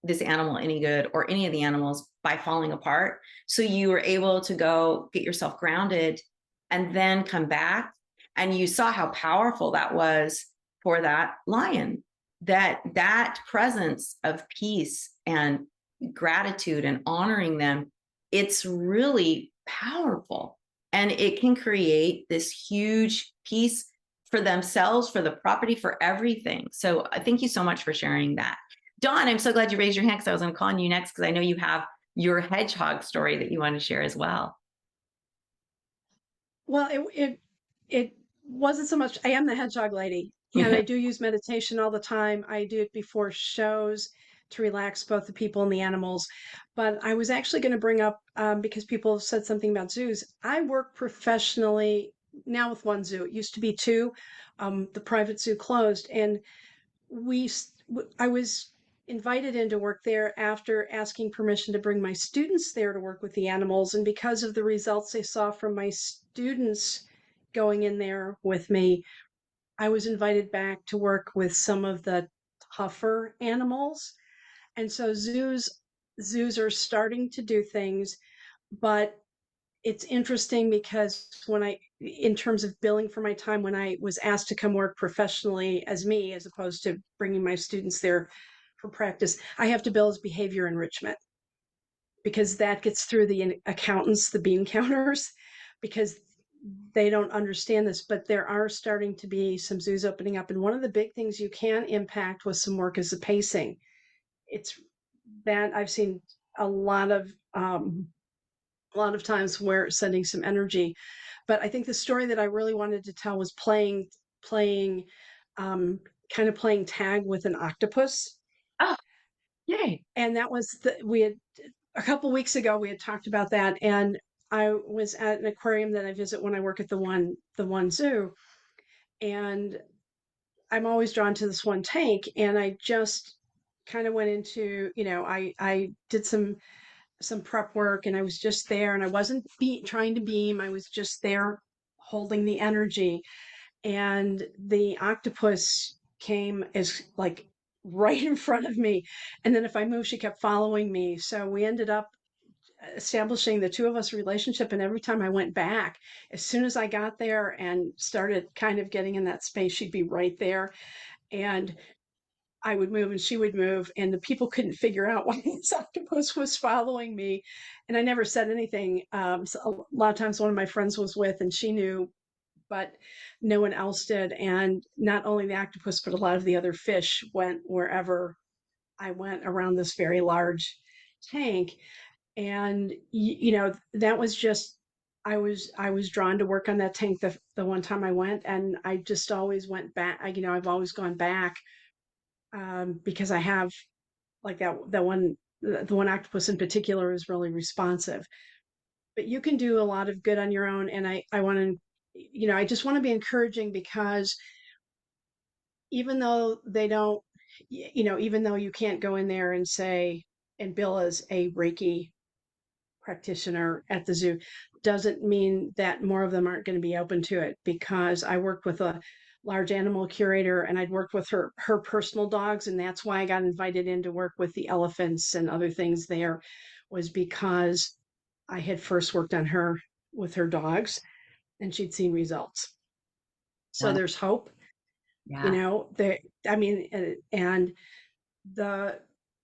this animal any good, or any of the animals, by falling apart. So you were able to go get yourself grounded and then come back. And you saw how powerful that was for that lion, that presence of peace and gratitude and honoring them. It's really powerful. And it can create this huge peace for themselves, for the property, for everything. So thank you so much for sharing that. Dawn, I'm so glad you raised your hand, because I was going to call on you next, because I know you have your hedgehog story that you want to share as well. Well, it wasn't so much, I am the hedgehog lady, and I do use meditation all the time. I do it before shows to relax both the people and the animals. But I was actually going to bring up, because people said something about zoos. I work professionally now with one zoo. It used to be two. The private zoo closed, and I was invited in to work there after asking permission to bring my students there to work with the animals. And because of the results they saw from my students going in there with me, I was invited back to work with some of the tougher animals. And so zoos are starting to do things, but it's interesting because in terms of billing for my time, when I was asked to come work professionally as me, as opposed to bringing my students there for practice, I have to bill as behavior enrichment because that gets through the accountants, the bean counters, because they don't understand this, but there are starting to be some zoos opening up. And one of the big things you can impact with some work is the pacing. It's that I've seen a lot of times where it's sending some energy. But I think the story that I really wanted to tell was playing, kind of playing tag with an octopus. Oh, yay. And that was we had a couple weeks ago, we had talked about that. And I was at an aquarium that I visit when I work at the one zoo. And I'm always drawn to this one tank. And I just kind of went into, I did some prep work and I was just there and I wasn't trying to beam. I was just there holding the energy. And the octopus came as like right in front of me. And then if I moved, she kept following me. So we ended up establishing the two of us relationship. And every time I went back, as soon as I got there and started kind of getting in that space, she'd be right there. And I would move and she would move, and the people couldn't figure out why this octopus was following me. And I never said anything. So a lot of times one of my friends was with and she knew, but no one else did. And not only the octopus, but a lot of the other fish went wherever I went around this very large tank. And, that was just, I was drawn to work on that tank the one time I went, and I just always went back. I've always gone back because I have like the one octopus in particular is really responsive. But you can do a lot of good on your own, and I want to, I just want to be encouraging because even though they don't, even though you can't go in there and say and bill as a Reiki practitioner at the zoo, doesn't mean that more of them aren't going to be open to it, because I worked with a large animal curator and I'd worked with her personal dogs, and that's why I got invited in to work with the elephants and other things there, was because I had first worked on her with her dogs and she'd seen results. So Wow. there's hope. Yeah. And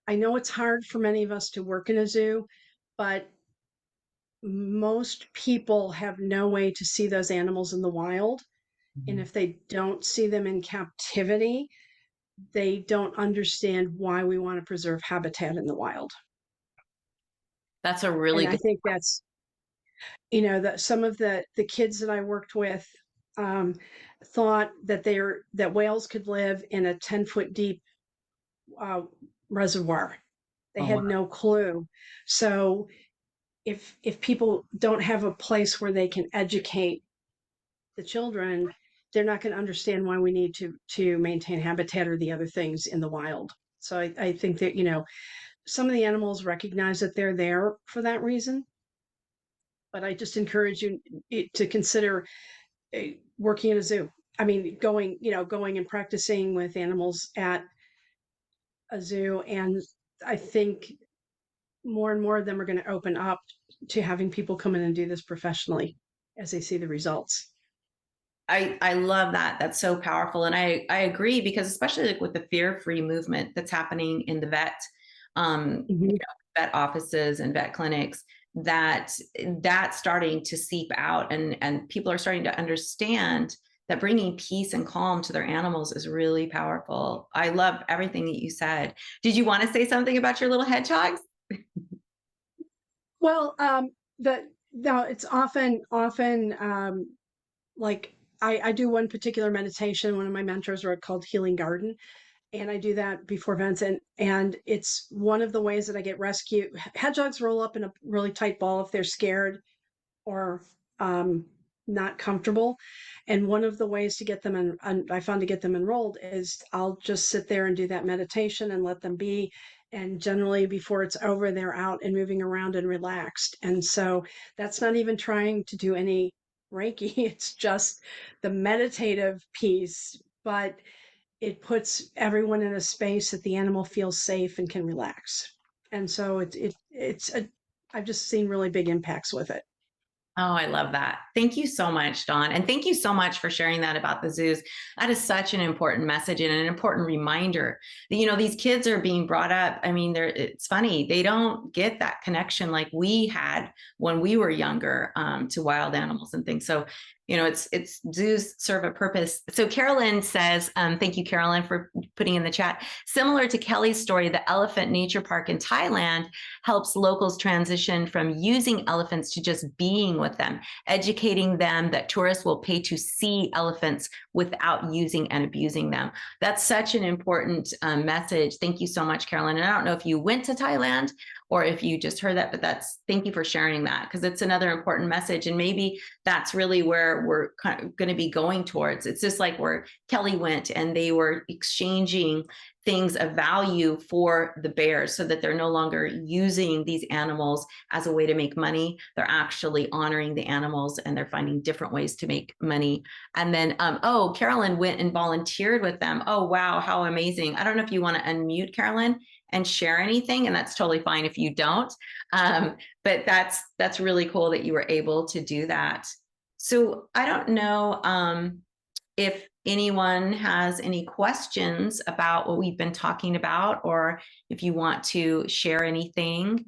I know it's hard for many of us to work in a zoo, but most people have no way to see those animals in the wild. And if they don't see them in captivity, they don't understand why we want to preserve habitat in the wild. That's a really And I good. think that's, that some of the kids that I worked with thought that whales could live in a 10-foot deep reservoir. They Oh, had wow. no clue. So if people don't have a place where they can educate the children, they're not going to understand why we need to maintain habitat or the other things in the wild. So I think that, some of the animals recognize that they're there for that reason. But I just encourage you to consider working at a zoo. I mean, going and practicing with animals at a zoo. And I think more and more of them are going to open up to having people come in and do this professionally as they see the results. I love that. That's so powerful. And I agree, because especially like with the fear-free movement that's happening in the vet offices and vet clinics, that's starting to seep out, and people are starting to understand that bringing peace and calm to their animals is really powerful. I love everything that you said. Did you want to say something about your little hedgehogs? Well, no, it's often like I do one particular meditation. One of my mentors wrote called Healing Garden, and I do that before events. And it's one of the ways that I get rescue. Hedgehogs roll up in a really tight ball if they're scared or not comfortable. And one of the ways to get them I found to get them enrolled is I'll just sit there and do that meditation and let them be. And generally before it's over, they're out and moving around and relaxed. And so that's not even trying to do any Reiki. It's just the meditative piece, but it puts everyone in a space that the animal feels safe and can relax. And so I've just seen really big impacts with it. Oh, I love that. Thank you so much, Dawn. And thank you so much for sharing that about the zoos. That is such an important message and an important reminder that, you know, these kids are being brought up. I mean, it's funny. They don't get that connection like we had when we were younger, to wild animals and things. So, you know, it's zoos serve a purpose. So Carolyn says, thank you, Carolyn, for putting in the chat. Similar to Kelly's story, the Elephant Nature Park in Thailand helps locals transition from using elephants to just being with them, educating them that tourists will pay to see elephants without using and abusing them. That's such an important message. Thank you so much, Carolyn. And I don't know if you went to Thailand or if you just heard that, but thank you for sharing that, because it's another important message. And maybe that's really where we're kind of going to be going towards. It's just like where Kelly went and they were exchanging things of value for the bears so that they're no longer using these animals as a way to make money. They're actually honoring the animals and they're finding different ways to make money. And then, oh, Carolyn went and volunteered with them. Oh, wow, how amazing. I don't know if you want to unmute, Carolyn, and share anything, and that's totally fine if you don't. But that's really cool that you were able to do that. So I don't know if anyone has any questions about what we've been talking about, or if you want to share anything.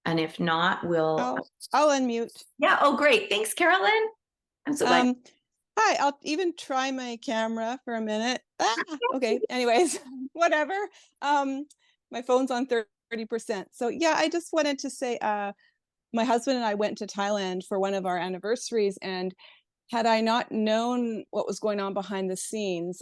And if not, I'll unmute. Yeah. Oh, great. Thanks, Carolyn. I'm so glad. Hi, I'll even try my camera for a minute. Okay, anyways, whatever. My phone's on 30%. So yeah, I just wanted to say, my husband and I went to Thailand for one of our anniversaries, and had I not known what was going on behind the scenes,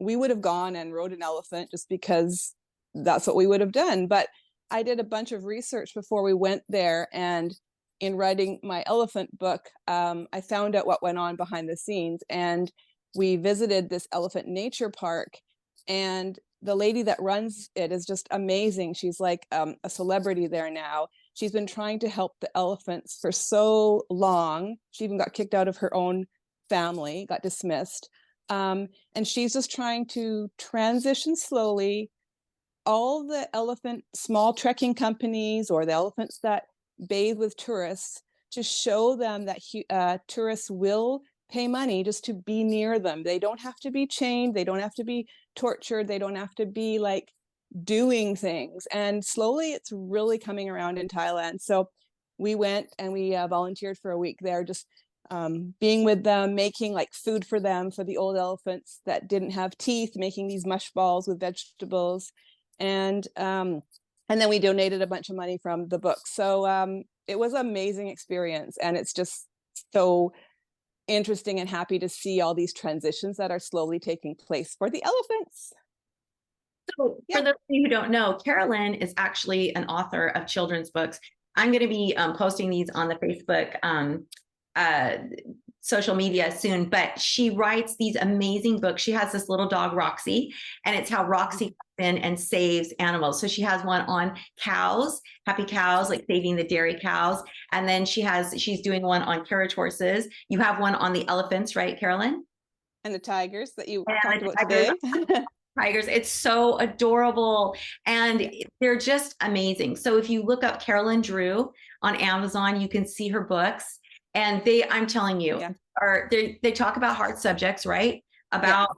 we would have gone and rode an elephant just because that's what we would have done. But I did a bunch of research before we went there, and in writing my elephant book, I found out what went on behind the scenes. And we visited this elephant nature park, and the lady that runs it is just amazing. She's like a celebrity there now. She's been trying to help the elephants for so long. She even got kicked out of her own family, got dismissed. And she's just trying to transition slowly all the small trekking companies or the elephants that bathe with tourists, to show them that tourists will pay money just to be near them. They don't have to be chained. They don't have to be tortured. They don't have to be like doing things. And slowly it's really coming around in Thailand. So we went and we volunteered for a week there, just being with them, making like food for them, for the old elephants that didn't have teeth, making these mush balls with vegetables. And then we donated a bunch of money from the book. So it was an amazing experience. And it's just so interesting and happy to see all these transitions that are slowly taking place for the elephants. So for those of you who don't know, Carolyn is actually an author of children's books. I'm going to be posting these on the Facebook social media soon, but she writes these amazing books. She has this little dog, Roxy, and it's how Roxy comes in and saves animals. So she has one on cows, happy cows, like saving the dairy cows. And then she's doing one on carriage horses. You have one on the elephants, right, Carolyn? And the tigers that you talked about today. Tigers. It's so adorable. And they're just amazing. So if you look up Carolyn Drew on Amazon, you can see her books. And I'm telling you, they talk about hard subjects, right? About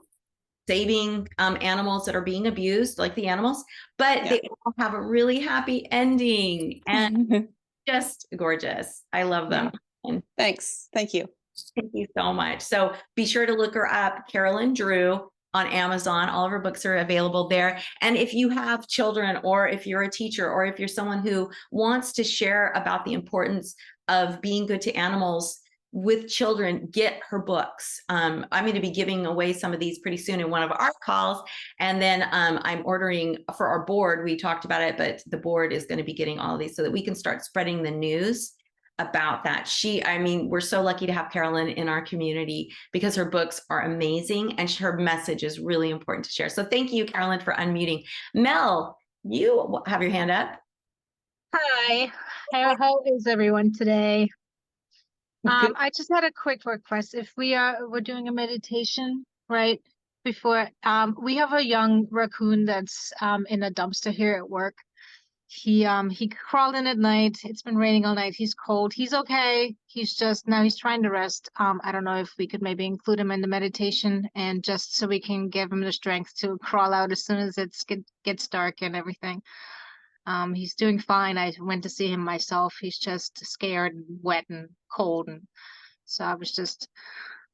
saving animals that are being abused, like the animals, but they all have a really happy ending and just gorgeous. I love them. And thanks. Thank you. Thank you so much. So be sure to look her up, Carolyn Drew, on Amazon. All of her books are available there. And if you have children, or if you're a teacher, or if you're someone who wants to share about the importance of being good to animals with children, get her books. I'm going to be giving away some of these pretty soon in one of our calls. And then I'm ordering for our board. We talked about it, but the board is going to be getting all of these so that we can start spreading the news about that. We're so lucky to have Carolyn in our community because her books are amazing and her message is really important to share. So thank you, Carolyn, for unmuting. Mel, you have your hand up. Hi, how is everyone today? I just had a quick request. If we're doing a meditation, right? Before, we have a young raccoon that's in a dumpster here at work. He crawled in at night. It's been raining all night. He's cold. He's okay. He's trying to rest. I don't know if we could maybe include him in the meditation, and just so we can give him the strength to crawl out as soon as gets dark and everything. He's doing fine. I went to see him myself. He's just scared and wet and cold, and so I was just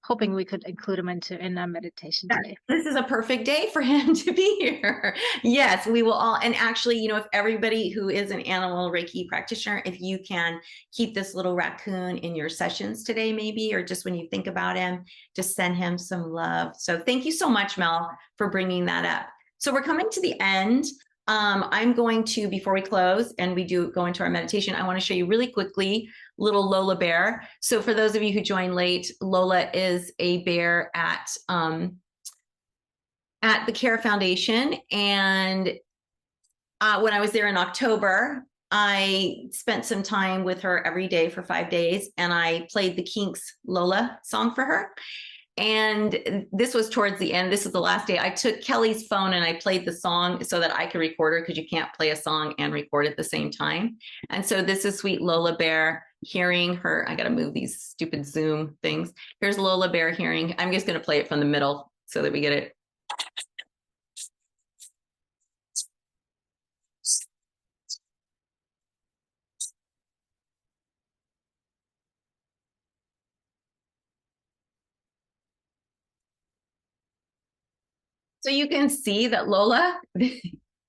hoping we could include him in our meditation today. This is a perfect day for him to be here. Yes, we will all. And actually, if everybody who is an animal Reiki practitioner, if you can keep this little raccoon in your sessions today, maybe, or just when you think about him, just send him some love. So thank you so much, Mel, for bringing that up. So we're coming to the end. I'm going to, before we close and we go into our meditation, I want to show you really quickly little Lola bear. So for those of you who joined late, Lola is a bear at the Care Foundation. And when I was there in October, I spent some time with her every day for 5 days, and I played the Kinks Lola song for her. And this was towards the end. This was the last day. I took Kelly's phone and I played the song so that I could record her, because you can't play a song and record at the same time. And so this is sweet Lola Bear hearing her. I got to move these stupid Zoom things. Here's Lola Bear hearing. I'm just going to play it from the middle so that we get it. So you can see that Lola,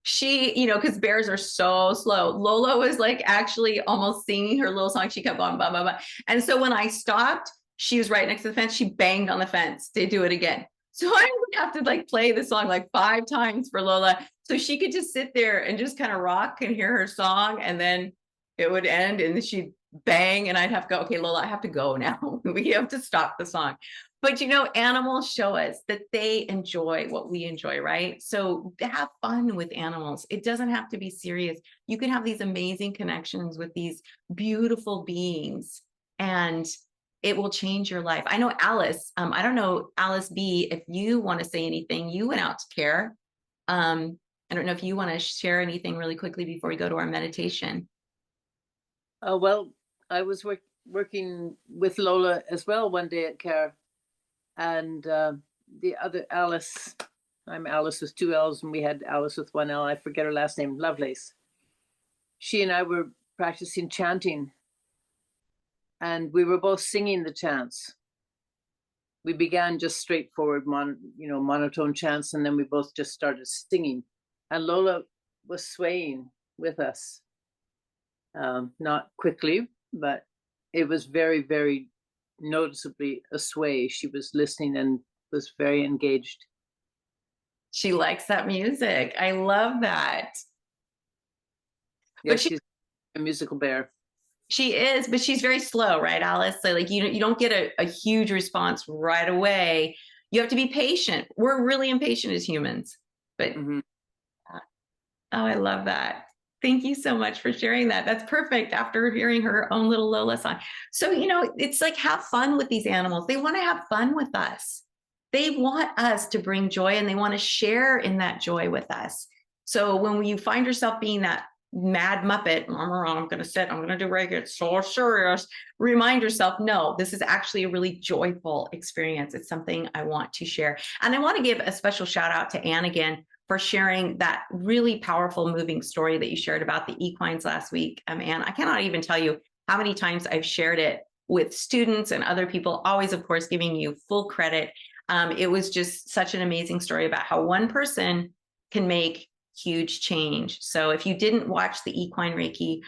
she, because bears are so slow. Lola was like actually almost singing her little song. She kept on, blah, blah, blah. And so when I stopped, she was right next to the fence. She banged on the fence to do it again. So I would have to like play the song like 5 times for Lola, so she could just sit there and just kind of rock and hear her song. And then it would end and she'd bang and I'd have to go, okay, Lola, I have to go now. We have to stop the song. But animals show us that they enjoy what we enjoy, right? So have fun with animals. It doesn't have to be serious. You can have these amazing connections with these beautiful beings, and it will change your life. I know Alice, I don't know, Alice B, if you want to say anything. You went out to Care. I don't know if you want to share anything really quickly before we go to our meditation. Well, I was working with Lola as well one day at Care. And the other Alice, I'm Alice with 2 L's, and we had Alice with 1 L. I forget her last name, Lovelace. She and I were practicing chanting, and we were both singing the chants. We began just straightforward, monotone chants, and then we both just started singing. And Lola was swaying with us, not quickly, but it was very, very noticeably a sway. She was listening and was very engaged. She likes that music. I love that. Yeah, but she's a musical bear. She is, but she's very slow, right, Alice? So like you don't get a huge response right away. You have to be patient. We're really impatient as humans. But oh, I love that. Thank you so much for sharing that. That's perfect after hearing her own little Lola song. So, it's like, have fun with these animals. They want to have fun with us. They want us to bring joy, and they want to share in that joy with us. So when you find yourself being that mad Muppet, I'm going to sit, I'm going to do Reiki, it's so serious. Remind yourself, no, this is actually a really joyful experience. It's something I want to share. And I want to give a special shout out to Anne again for sharing that really powerful, moving story that you shared about the equines last week. Anne, I cannot even tell you how many times I've shared it with students and other people, always, of course, giving you full credit. It was just such an amazing story about how one person can make huge change. So if you didn't watch the Equine Reiki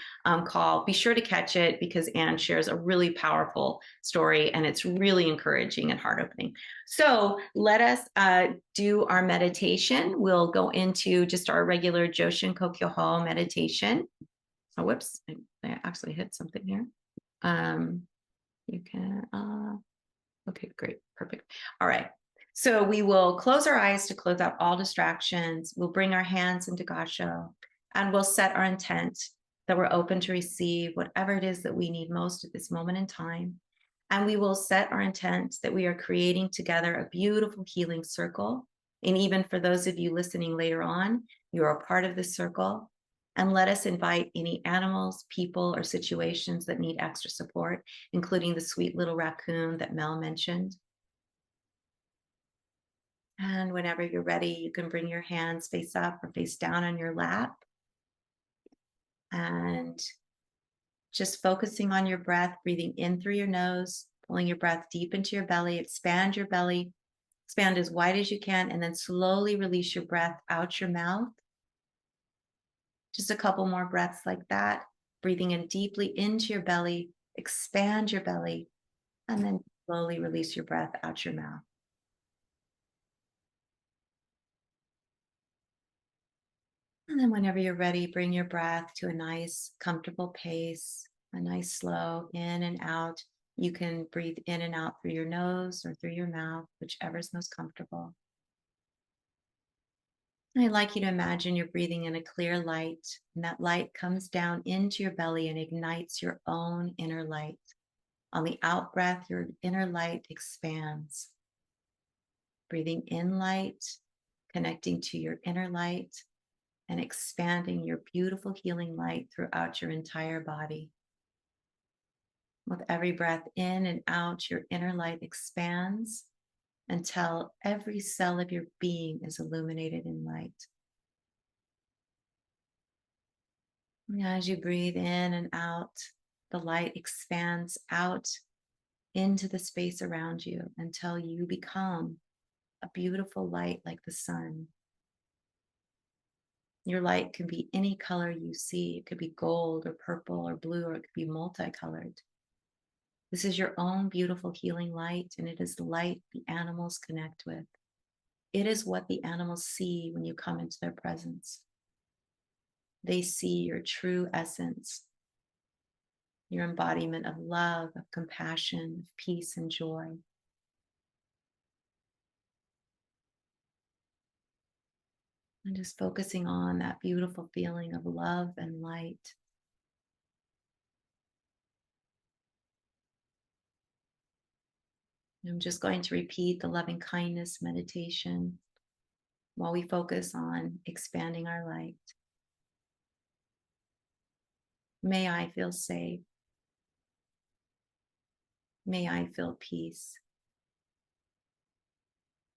call, be sure to catch it, because Anne shares a really powerful story, and it's really encouraging and heart-opening. So let us do our meditation. We'll go into just our regular Joshin Kokyoho meditation. Oh, whoops, I actually hit something here. You can, okay, great, perfect. All right. So we will close our eyes to close out all distractions. We'll bring our hands into Gassho, and we'll set our intent that we're open to receive whatever it is that we need most at this moment in time. And we will set our intent that we are creating together a beautiful healing circle. And even for those of you listening later on, you are a part of this circle. And let us invite any animals, people, or situations that need extra support, including the sweet little raccoon that Mel mentioned. And whenever you're ready, you can bring your hands face up or face down on your lap. And just focusing on your breath, breathing in through your nose, pulling your breath deep into your belly, expand your belly, expand as wide as you can, and then slowly release your breath out your mouth. Just a couple more breaths like that, breathing in deeply into your belly, expand your belly, and then slowly release your breath out your mouth. And then whenever you're ready, bring your breath to a nice, comfortable pace, a nice slow in and out. You can breathe in and out through your nose or through your mouth, whichever is most comfortable. And I'd like you to imagine you're breathing in a clear light, and that light comes down into your belly and ignites your own inner light. On the out breath, your inner light expands. Breathing in light, connecting to your inner light, and expanding your beautiful healing light throughout your entire body. With every breath in and out, your inner light expands until every cell of your being is illuminated in light. And as you breathe in and out, the light expands out into the space around you until you become a beautiful light like the sun. Your light can be any color you see. It could be gold or purple or blue, or it could be multicolored. This is your own beautiful healing light, and it is the light the animals connect with. It is what the animals see when you come into their presence. They see your true essence, your embodiment of love, of compassion, of peace and joy. And just focusing on that beautiful feeling of love and light. I'm just going to repeat the loving kindness meditation while we focus on expanding our light. May I feel safe. May I feel peace.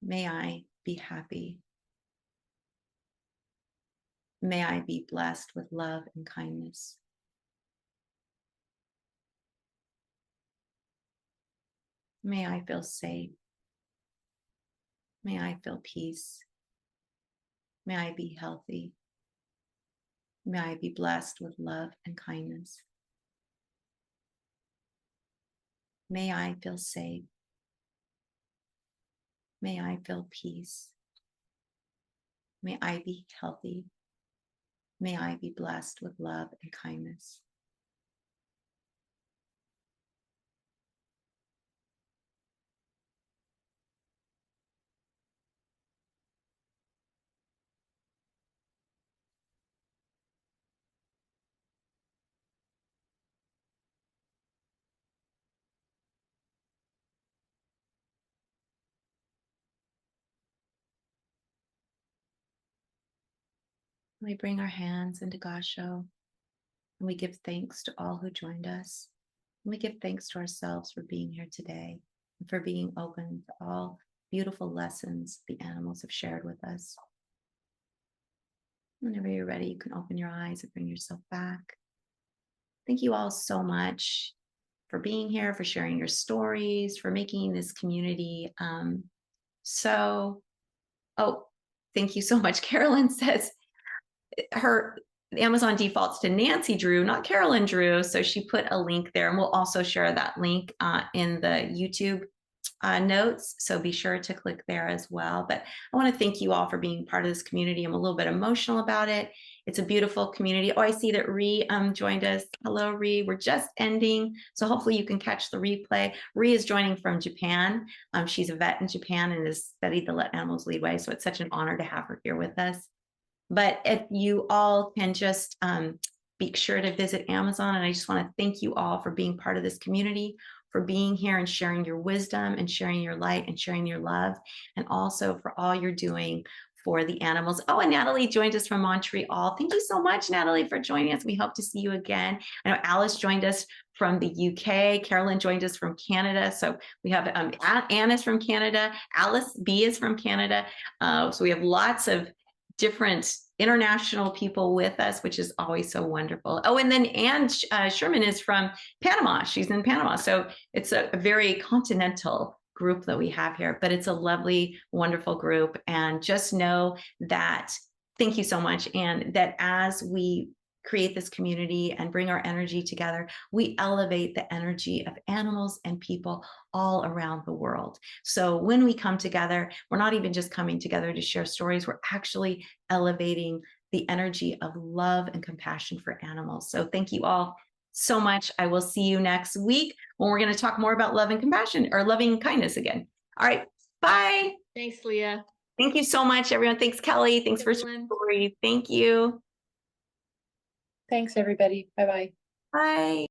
May I be happy. May I be blessed with love and kindness. May I feel safe. May I feel peace. May I be healthy. May I be blessed with love and kindness. May I feel safe. May I feel peace. May I be healthy. May I be blessed with love and kindness. We bring our hands into Gasho, and we give thanks to all who joined us. And we give thanks to ourselves for being here today and for being open to all beautiful lessons the animals have shared with us. Whenever you're ready, you can open your eyes and bring yourself back. Thank you all so much for being here, for sharing your stories, for making this community. Thank you so much. Carolyn says her Amazon defaults to Nancy Drew, not Carolyn Drew. So she put a link there, and we'll also share that link in the YouTube notes. So be sure to click there as well. But I want to thank you all for being part of this community. I'm a little bit emotional about it. It's a beautiful community. Oh, I see that Ree joined us. Hello, Ree. We're just ending, so hopefully you can catch the replay. Ree is joining from Japan. She's a vet in Japan and has studied the Let Animals Lead Way. So it's such an honor to have her here with us. But if you all can just be sure to visit Amazon, and I just want to thank you all for being part of this community, for being here and sharing your wisdom and sharing your light and sharing your love, and also for all you're doing for the animals. Oh, and Natalie joined us from Montreal. Thank you so much, Natalie, for joining us. We hope to see you again. I know Alice joined us from the UK. Carolyn joined us from Canada. So we have Anne is from Canada. Alice B is from Canada. So we have lots of different international people with us, which is always so wonderful. Oh, and then Anne Sherman is from Panama. She's in Panama. So it's a very continental group that we have here, but it's a lovely, wonderful group. And just know that, thank you so much, and that as we create this community and bring our energy together, we elevate the energy of animals and people all around the world. So when we come together, we're not even just coming together to share stories, we're actually elevating the energy of love and compassion for animals. So thank you all so much. I will see you next week when we're going to talk more about love and compassion, or loving kindness again. All right. Bye. Thanks, Leah. Thank you so much, everyone. Thanks, Kelly. Thanks for sharing the story. Thank you. Thanks, everybody. Bye-bye. Bye.